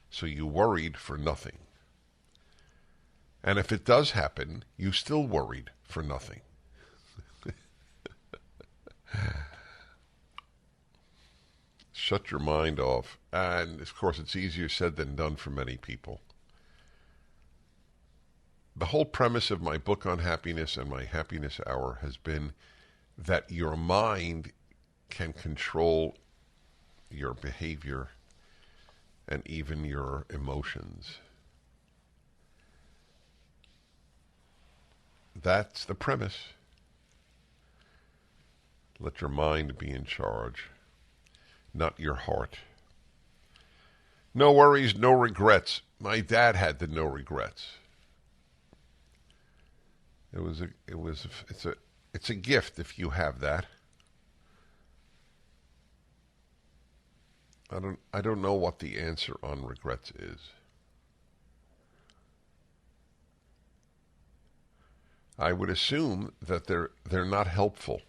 So you worried for nothing. And if it does happen, you still worried for nothing. Shut your mind off. And, of course, it's easier said than done for many people. The whole premise of my book on happiness and my happiness hour has been that your mind can control your behavior and even your emotions. That's the premise. Let your mind be in charge, not your heart. No worries, no regrets. My dad had the no regrets. It's a gift if you have that. I don't know what the answer on regrets is. I would assume that they're not helpful.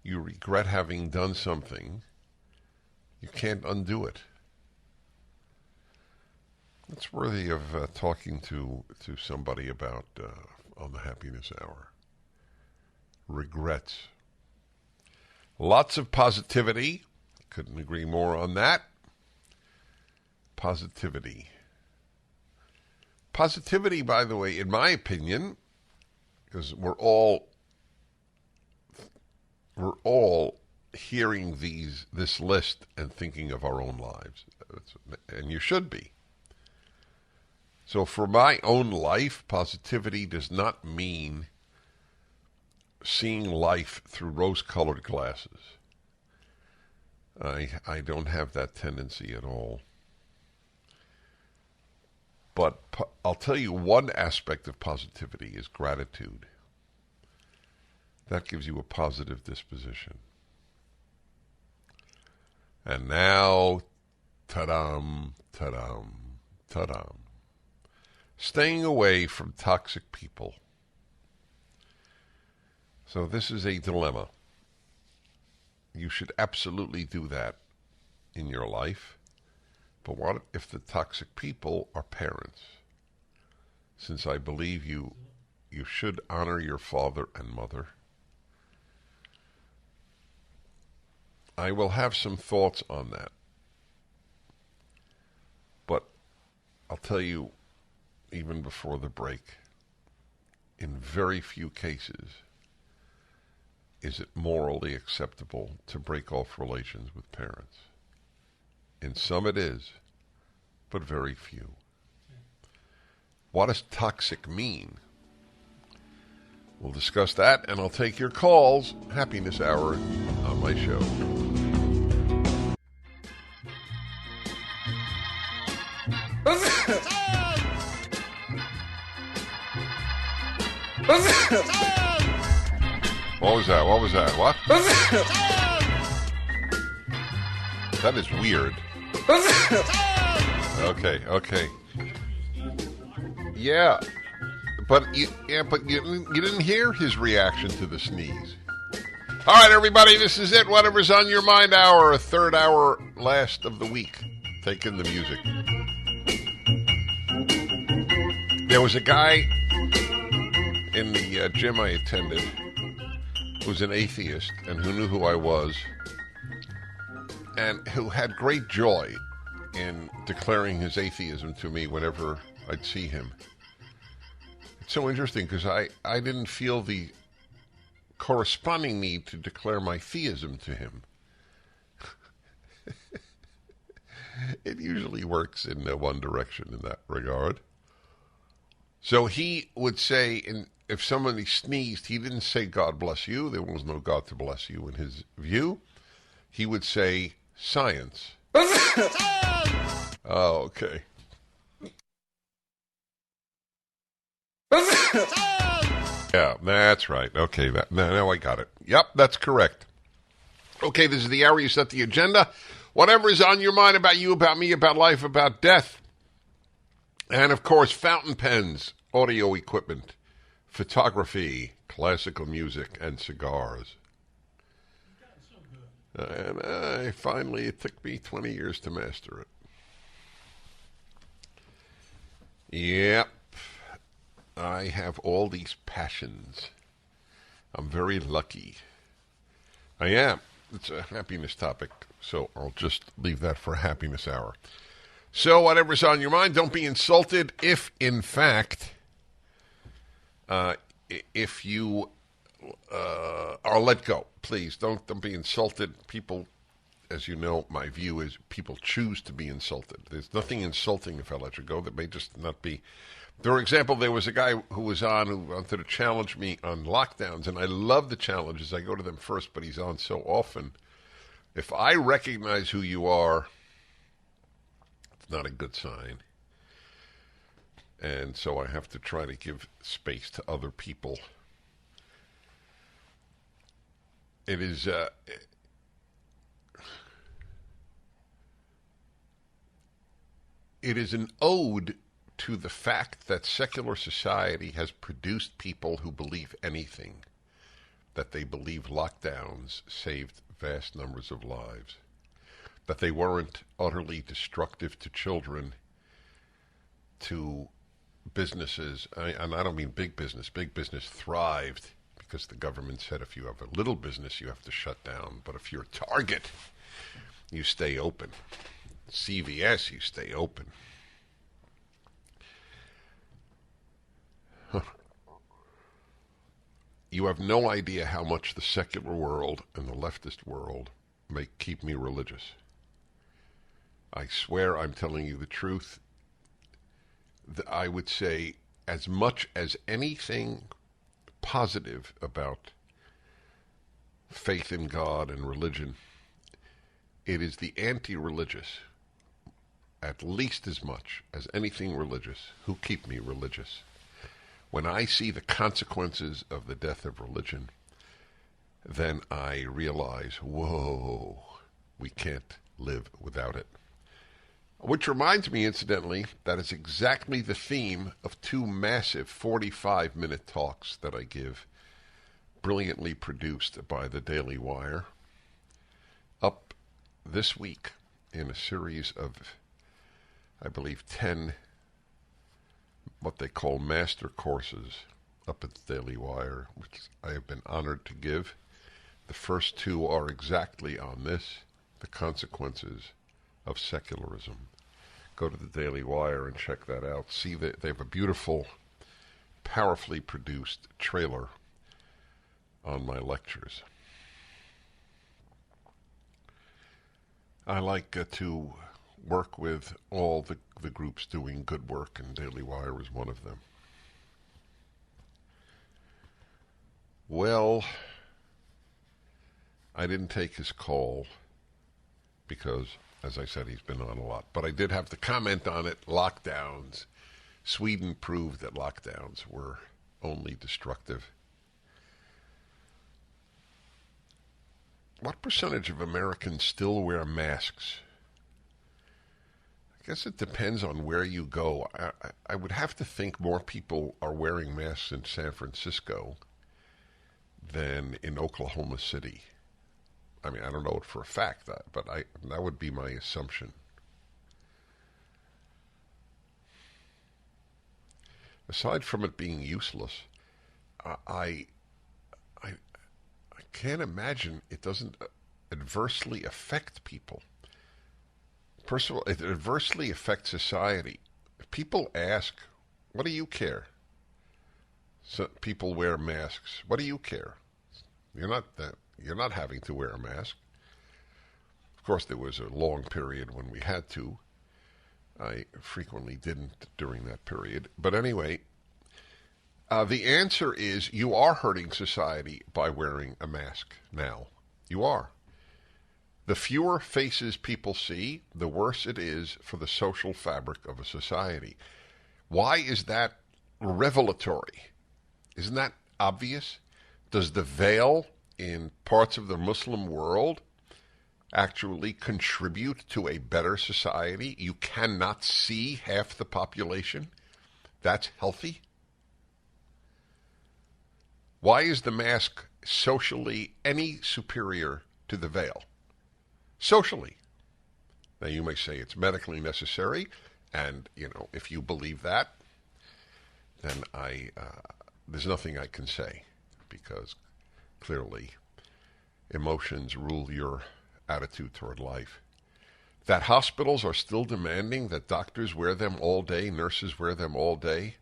You regret having done something. You can't undo it. It's worthy of talking to somebody about on the Happiness Hour. Regrets. Lots of positivity. Couldn't agree more on that. Positivity. Positivity, by the way, in my opinion, because we're all hearing this list and thinking of our own lives, and you should be. So for my own life, positivity does not mean seeing life through rose-colored glasses. I don't have that tendency at all. But I'll tell you one aspect of positivity is gratitude. That gives you a positive disposition. And now, ta-dam, ta-dam, ta-dam. Staying away from toxic people. So this is a dilemma. You should absolutely do that in your life. But what if the toxic people are parents? Since I believe you should honor your father and mother. I will have some thoughts on that. But I'll tell you, even before the break, in very few cases is it morally acceptable to break off relations with parents. In some it is, but very few. What does toxic mean? We'll discuss that, and I'll take your calls. Happiness Hour on my show. What was that? What was that? What? That is weird. Okay. Yeah, but you didn't hear his reaction to the sneeze. All right, everybody, this is it. Whatever's on your mind hour, a third hour last of the week. Take in the music. There was a guy in the gym I attended who was an atheist and who knew who I was and who had great joy in declaring his atheism to me whenever I'd see him. It's so interesting because I didn't feel the corresponding need to declare my theism to him. It usually works in one direction in that regard. So he would say, if somebody sneezed, he didn't say, God bless you. There was no God to bless you in his view. He would say, science. Oh, okay. Yeah, that's right. Okay, now I got it. Yep, that's correct. Okay, this is the hour you set the agenda. Whatever is on your mind about you, about me, about life, about death. And, of course, fountain pens, audio equipment, photography, classical music, and cigars. And it took me 20 years to master it. Yep. I have all these passions. I'm very lucky. I am. It's a happiness topic, so I'll just leave that for a happiness hour. So whatever's on your mind, don't be insulted if, in fact, if you are let go. Please, don't be insulted. People, as you know, my view is people choose to be insulted. There's nothing insulting if I let you go. That may just not be. For example, there was a guy who was on who wanted to challenge me on lockdowns, and I love the challenges. I go to them first, but he's on so often. If I recognize who you are, it's not a good sign. And so I have to try to give space to other people. It is an ode to the fact that secular society has produced people who believe anything, that they believe lockdowns saved vast numbers of lives, that they weren't utterly destructive to children, to businesses, and I don't mean big business. Big business thrived because the government said if you have a little business, you have to shut down. But if you're Target, you stay open. CVS, you stay open. You have no idea how much the secular world and the leftist world may keep me religious. I swear I'm telling you the truth. I would say as much as anything positive about faith in God and religion, it is the anti-religious, at least as much as anything religious, who keep me religious. When I see the consequences of the death of religion, then I realize, whoa, we can't live without it. Which reminds me, incidentally, that is exactly the theme of two massive 45-minute talks that I give, brilliantly produced by the Daily Wire, up this week in a series of, I believe, 10 what they call master courses up at the Daily Wire, which I have been honored to give. The first two are exactly on this, the consequences of secularism. Go to the Daily Wire and check that out. See that they have a beautiful, powerfully produced trailer on my lectures. I like to work with all the groups doing good work, and Daily Wire is one of them. Well, I didn't take his call because, as I said, he's been on a lot. But I did have to comment on it. Lockdowns. Sweden proved that lockdowns were only destructive. What percentage of Americans still wear masks? I guess it depends on where you go. I would have to think more people are wearing masks in San Francisco than in Oklahoma City. I mean, I don't know it for a fact, but that would be my assumption. Aside from it being useless, I can't imagine it doesn't adversely affect people. First of all, it adversely affects society. If people ask, what do you care? So people wear masks. What do you care? You're not having to wear a mask. Of course, there was a long period when we had to. I frequently didn't during that period. But anyway, the answer is you are hurting society by wearing a mask now. You are. The fewer faces people see, the worse it is for the social fabric of a society. Why is that revelatory? Isn't that obvious? Does the veil in parts of the Muslim world actually contribute to a better society? You cannot see half the population. That's healthy. Why is the mask socially any superior to the veil? Socially. Now you may say it's medically necessary, and if you believe that, then there's nothing I can say, because clearly emotions rule your attitude toward life. That hospitals are still demanding that doctors wear them all day, nurses wear them all day.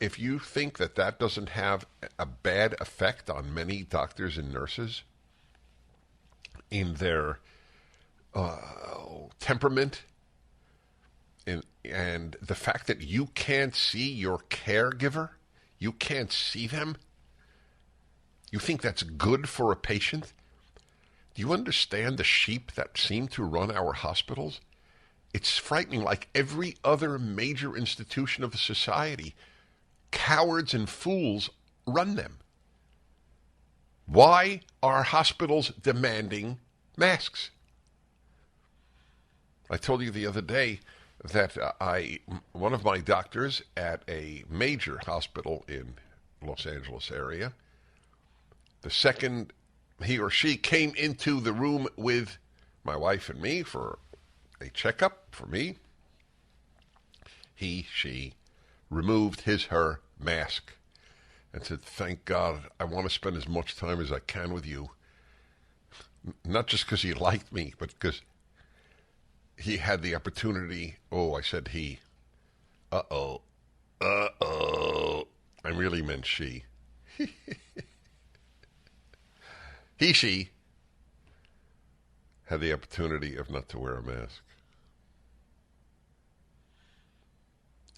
If you think that doesn't have a bad effect on many doctors and nurses in their temperament, and the fact that you can't see your caregiver, you can't see them, you think that's good for a patient? Do you understand the sheep that seem to run our hospitals? It's frightening. Like every other major institution of the society, cowards and fools run them. Why are hospitals demanding masks? I told you the other day that one of my doctors at a major hospital in Los Angeles area, the second he or she came into the room with my wife and me for a checkup for me, she removed her mask and said, "Thank God, I want to spend as much time as I can with you." Not just because he liked me, but because he had the opportunity. Oh, I said he. Uh-oh. I really meant she. She had the opportunity of not to wear a mask.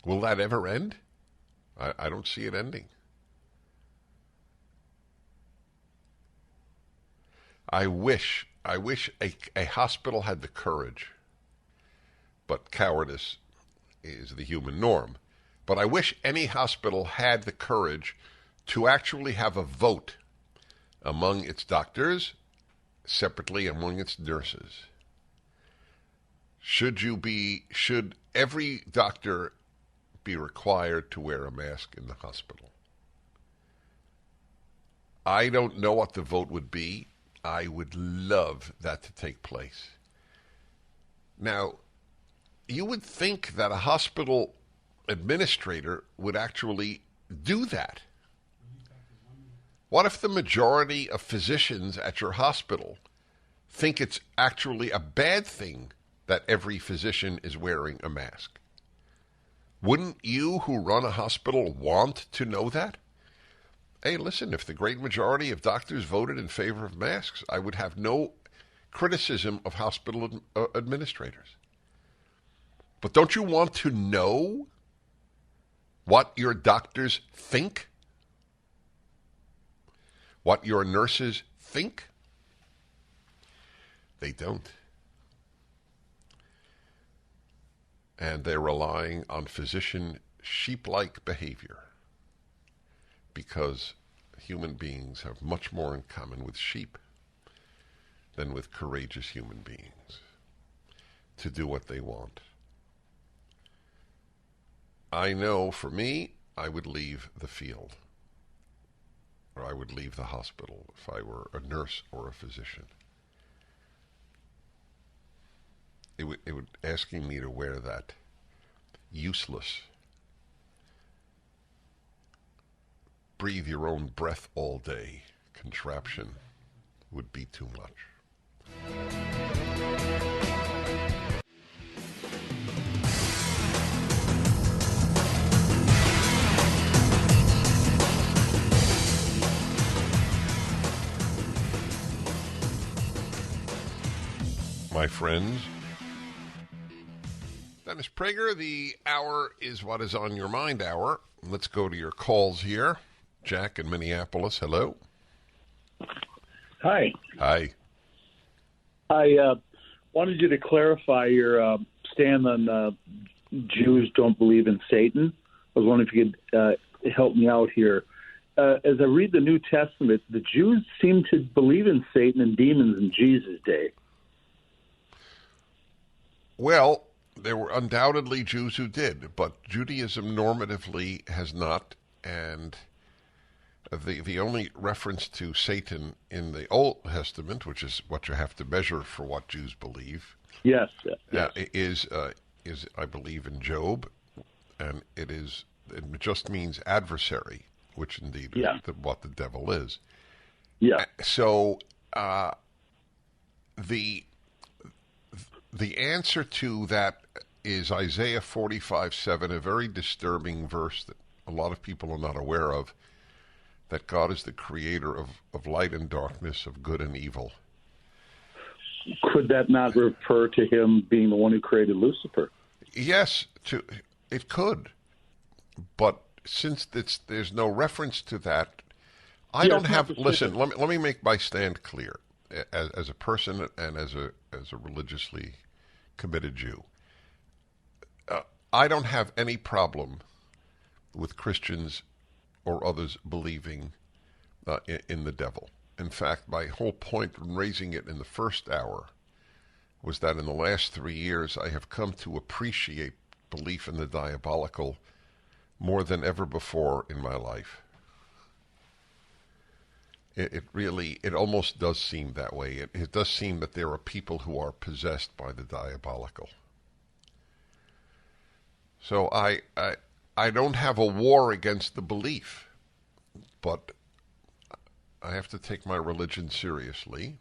Will that ever end? I don't see it ending. I wish a hospital had the courage, but cowardice is the human norm. But I wish any hospital had the courage to actually have a vote among its doctors, separately among its nurses. Should every doctor be required to wear a mask in the hospital? I don't know what the vote would be. I would love that to take place. Now, you would think that a hospital administrator would actually do that. What if the majority of physicians at your hospital think it's actually a bad thing that every physician is wearing a mask? Wouldn't you who run a hospital want to know that? Hey, listen, if the great majority of doctors voted in favor of masks, I would have no criticism of hospital administrators. But don't you want to know what your doctors think? What your nurses think? They don't. And they're relying on physician sheep-like behavior, because human beings have much more in common with sheep than with courageous human beings to do what they want. I know for me, I would leave the field, or I would leave the hospital if I were a nurse or a physician. It would asking me to wear that useless breathe your own breath all day contraption would be too much. My friends, Dennis Prager, the hour is what is on your mind hour. Let's go to your calls here. Jack in Minneapolis, hello. Hi. Hi. I wanted you to clarify your stand on Jews don't believe in Satan. I was wondering if you could help me out here. As I read the New Testament, the Jews seem to believe in Satan and demons in Jesus' day. Well, there were undoubtedly Jews who did, but Judaism normatively has not, and the only reference to Satan in the Old Testament, which is what you have to measure for what Jews believe, yes. is I believe in Job, and it just means adversary, which indeed is what the devil is. Yeah. So the answer to that is Isaiah 45:7, a very disturbing verse that a lot of people are not aware of, that God is the creator of light and darkness, of good and evil. Could that not refer to him being the one who created Lucifer? Yes, it could. But since there's no reference to that, I don't have... Listen, let me make my stand clear. As a person and as a religiously committed Jew, I don't have any problem with Christians or others believing in the devil. In fact, my whole point in raising it in the first hour was that in the last 3 years I have come to appreciate belief in the diabolical more than ever before in my life. It almost does seem that way. It does seem that there are people who are possessed by the diabolical. So I don't have a war against the belief, but I have to take my religion seriously,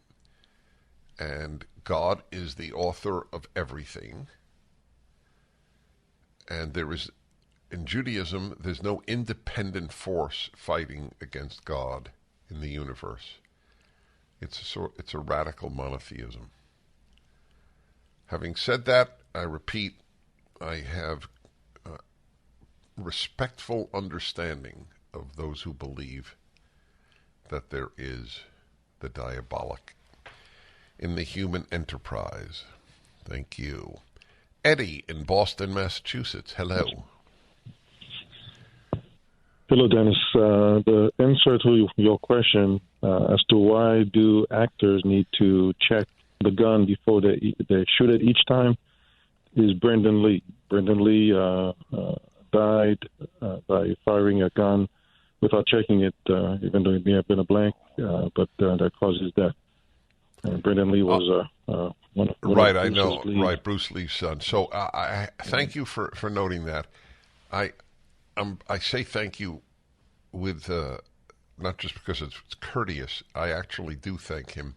and God is the author of everything, and in Judaism, there's no independent force fighting against God in the universe. It's a radical monotheism. Having said that, I repeat, I have respectful understanding of those who believe that there is the diabolic in the human enterprise. Thank you. Eddie in Boston, Massachusetts. Hello. Hello, Dennis. The answer to your question as to why do actors need to check the gun before they shoot it each time is Brendan Lee. Brendan Lee died by firing a gun without checking it, even though it may have been a blank, but that caused his death. And Brendan Lee was one of I know. Lead. Right, Bruce Lee's son. So I thank you for noting that. I say thank you with not just because it's courteous. I actually do thank him.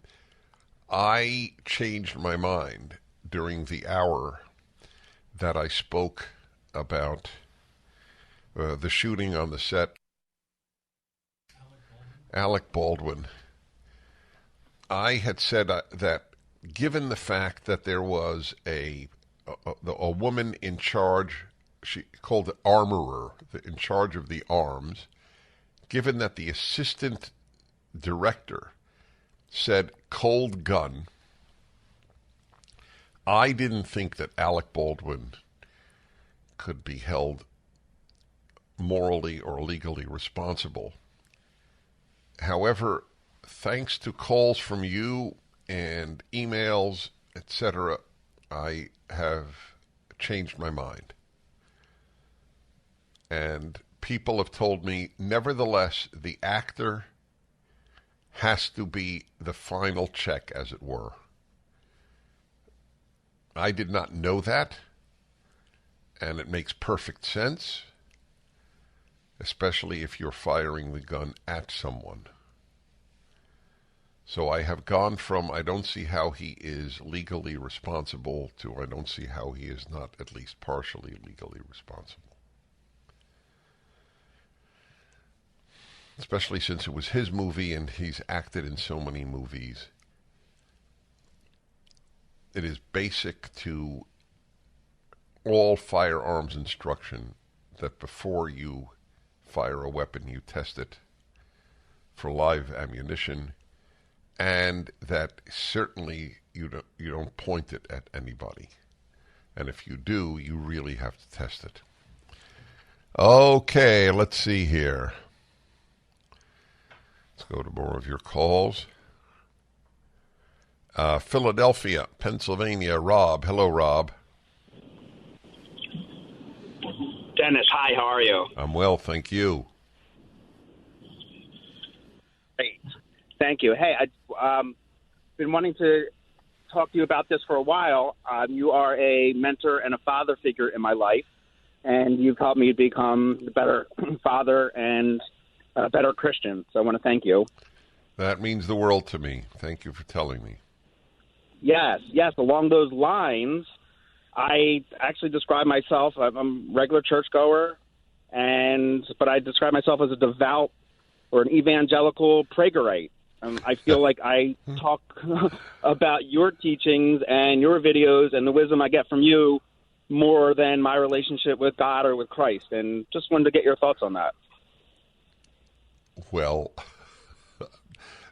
I changed my mind during the hour that I spoke about the shooting on the set. Alec Baldwin. I had said that given the fact that there was a woman in charge, she called it armorer, in charge of the arms, given that the assistant director said cold gun, I didn't think that Alec Baldwin could be held morally or legally responsible. However, thanks to calls from you and emails, etc., I have changed my mind. And people have told me, nevertheless, the actor has to be the final check, as it were. I did not know that, and it makes perfect sense, especially if you're firing the gun at someone. So I have gone from I don't see how he is legally responsible to I don't see how he is not at least partially legally responsible. Especially since it was his movie and he's acted in so many movies. It is basic to all firearms instruction that before you fire a weapon, you test it for live ammunition, and that certainly you don't point it at anybody. And if you do, you really have to test it. Okay, let's see here. Let's go to more of your calls. Philadelphia, Pennsylvania, Rob. Hello, Rob. Dennis, hi, how are you? I'm well, thank you. Great. Thank you. Hey, I've been wanting to talk to you about this for a while. You are a mentor and a father figure in my life, and you've helped me become a better father and a better Christian. So I want to thank you. That means the world to me. Thank you for telling me. Yes. Along those lines, I actually describe myself, I'm a regular churchgoer, but I describe myself as a devout or an evangelical Pragerite. I feel like I talk about your teachings and your videos and the wisdom I get from you more than my relationship with God or with Christ. And just wanted to get your thoughts on that. Well,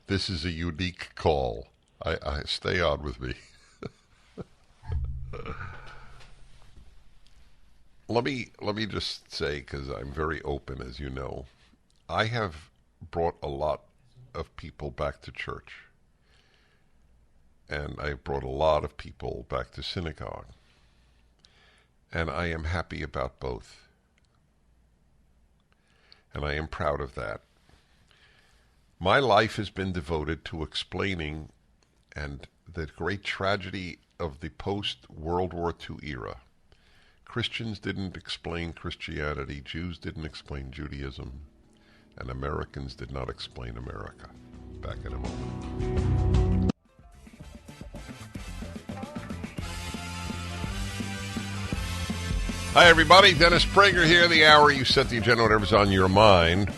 this is a unique call. I stay on with me. Let me just say, because I'm very open, as you know, I have brought a lot of people back to church, and I've brought a lot of people back to synagogue, and I am happy about both, and I am proud of that. My life has been devoted to explaining and the great tragedy of the post-World War II era. Christians didn't explain Christianity, Jews didn't explain Judaism, and Americans did not explain America. Back in a moment. Hi, everybody. Dennis Prager here. The hour you set the agenda, whatever's on your mind.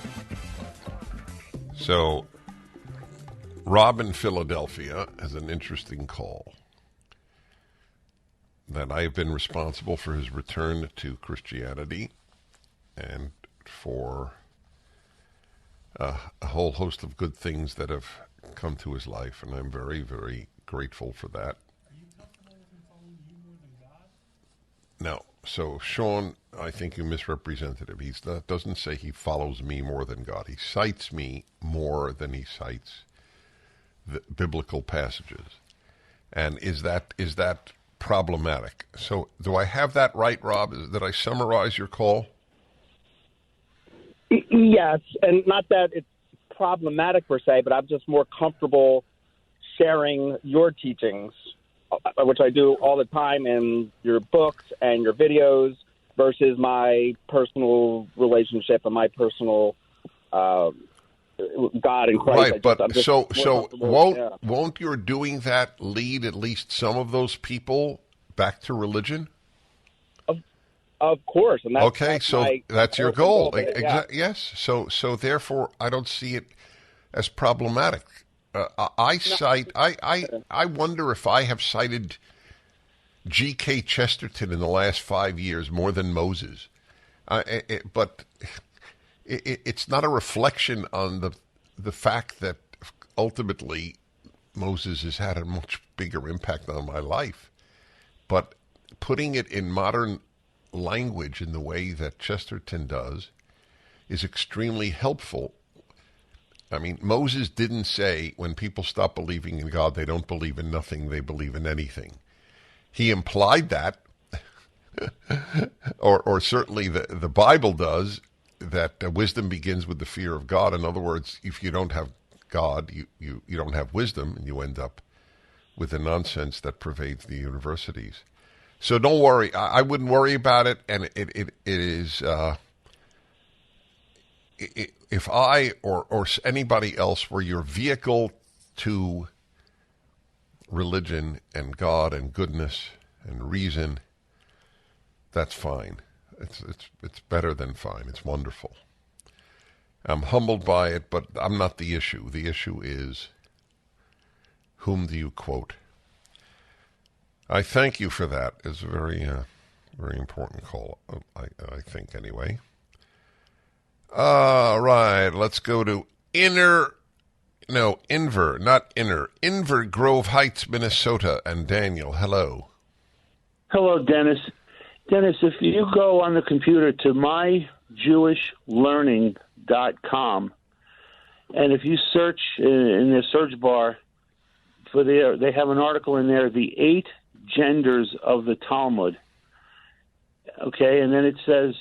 So, Rob in Philadelphia has an interesting call. That I have been responsible for his return to Christianity and for a whole host of good things that have come to his life, and I'm very, very grateful for that. Are you comfortable with him following you more than God? No. So, Sean, I think you misrepresented him. He doesn't say he follows me more than God. He cites me more than he cites the biblical passages. And is that problematic? So, do I have that right, Rob? Did I summarize your call? Yes, and not that it's problematic per se, but I'm just more comfortable sharing your teachings, which I do all the time in your books and your videos, versus my personal relationship and my personal God and Christ. Right, but won't your doing that lead at least some of those people back to religion? Of course, and that's your goal. Yeah. Yes. So therefore, I don't see it as problematic. I wonder if I have cited G.K. Chesterton in the last 5 years more than Moses, but it's not a reflection on the fact that ultimately Moses has had a much bigger impact on my life. But putting it in modern language in the way that Chesterton does is extremely helpful. I mean, Moses didn't say when people stop believing in God, they don't believe in nothing, they believe in anything. He implied that, or certainly the Bible does, that wisdom begins with the fear of God. In other words, if you don't have God, you don't have wisdom, and you end up with the nonsense that pervades the universities. So don't worry. I wouldn't worry about it, and it is... if I or anybody else were your vehicle to religion and God and goodness and reason, that's fine. It's better than fine. It's wonderful. I'm humbled by it, but I'm not the issue. The issue is, whom do you quote? I thank you for that. It's a very, very important call, I think, anyway. All right, let's go to inner No, Inver, not Inner. Inver, Grove Heights, Minnesota. And Daniel, hello. Hello, Dennis. Dennis, if you go on the computer to myjewishlearning.com, and if you search in the search bar for they have an article in there, The 8 Genders of the Talmud. Okay, and then it says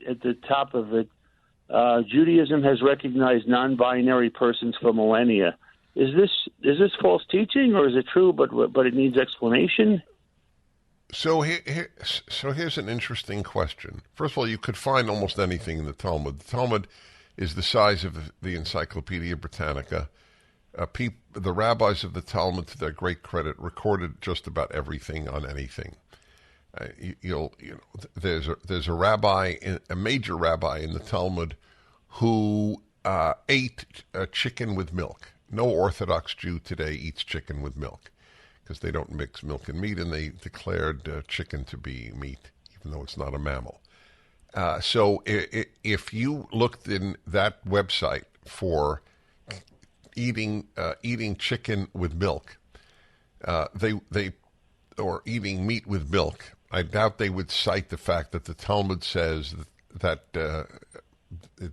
at the top of it, Judaism has recognized non-binary persons for millennia. Is this false teaching, or is it true, but it needs explanation? So here's an interesting question. First of all, you could find almost anything in the Talmud. The Talmud is the size of the Encyclopedia Britannica. The rabbis of the Talmud, to their great credit, recorded just about everything on anything. There's a rabbi, a major rabbi in the Talmud, who ate chicken with milk. No Orthodox Jew today eats chicken with milk because they don't mix milk and meat, and they declared chicken to be meat, even though it's not a mammal. So if you looked in that website for eating chicken with milk, or eating meat with milk, I doubt they would cite the fact that the Talmud says that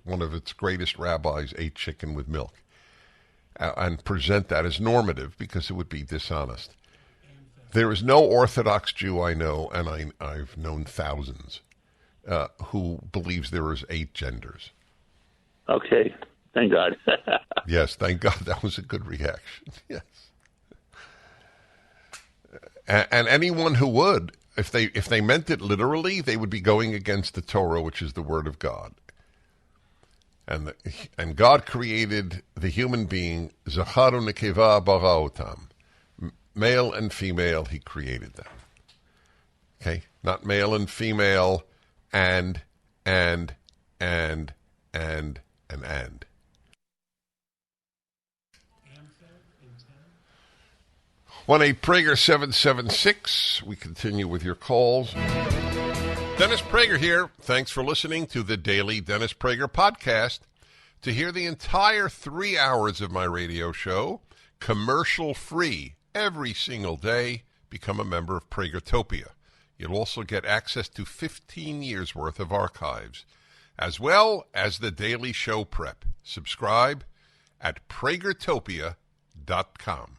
one of its greatest rabbis ate chicken with milk, and present that as normative, because it would be dishonest. There is no Orthodox Jew I know, and I've known thousands, who believes there is 8 genders. Okay, thank God. Yes, thank God. That was a good reaction. Yes. And anyone who would, if they meant it literally, they would be going against the Torah, which is the Word of God. And God created the human being, Zachar u'Nekeva bara otam. Male and female, He created them. Okay? Not male and female and. One 8 Prager 776. We continue with your calls. Dennis Prager here. Thanks for listening to the Daily Dennis Prager Podcast. To hear the entire 3 hours of my radio show, commercial-free, every single day, become a member of Pragertopia. You'll also get access to 15 years' worth of archives, as well as the daily show prep. Subscribe at pragertopia.com.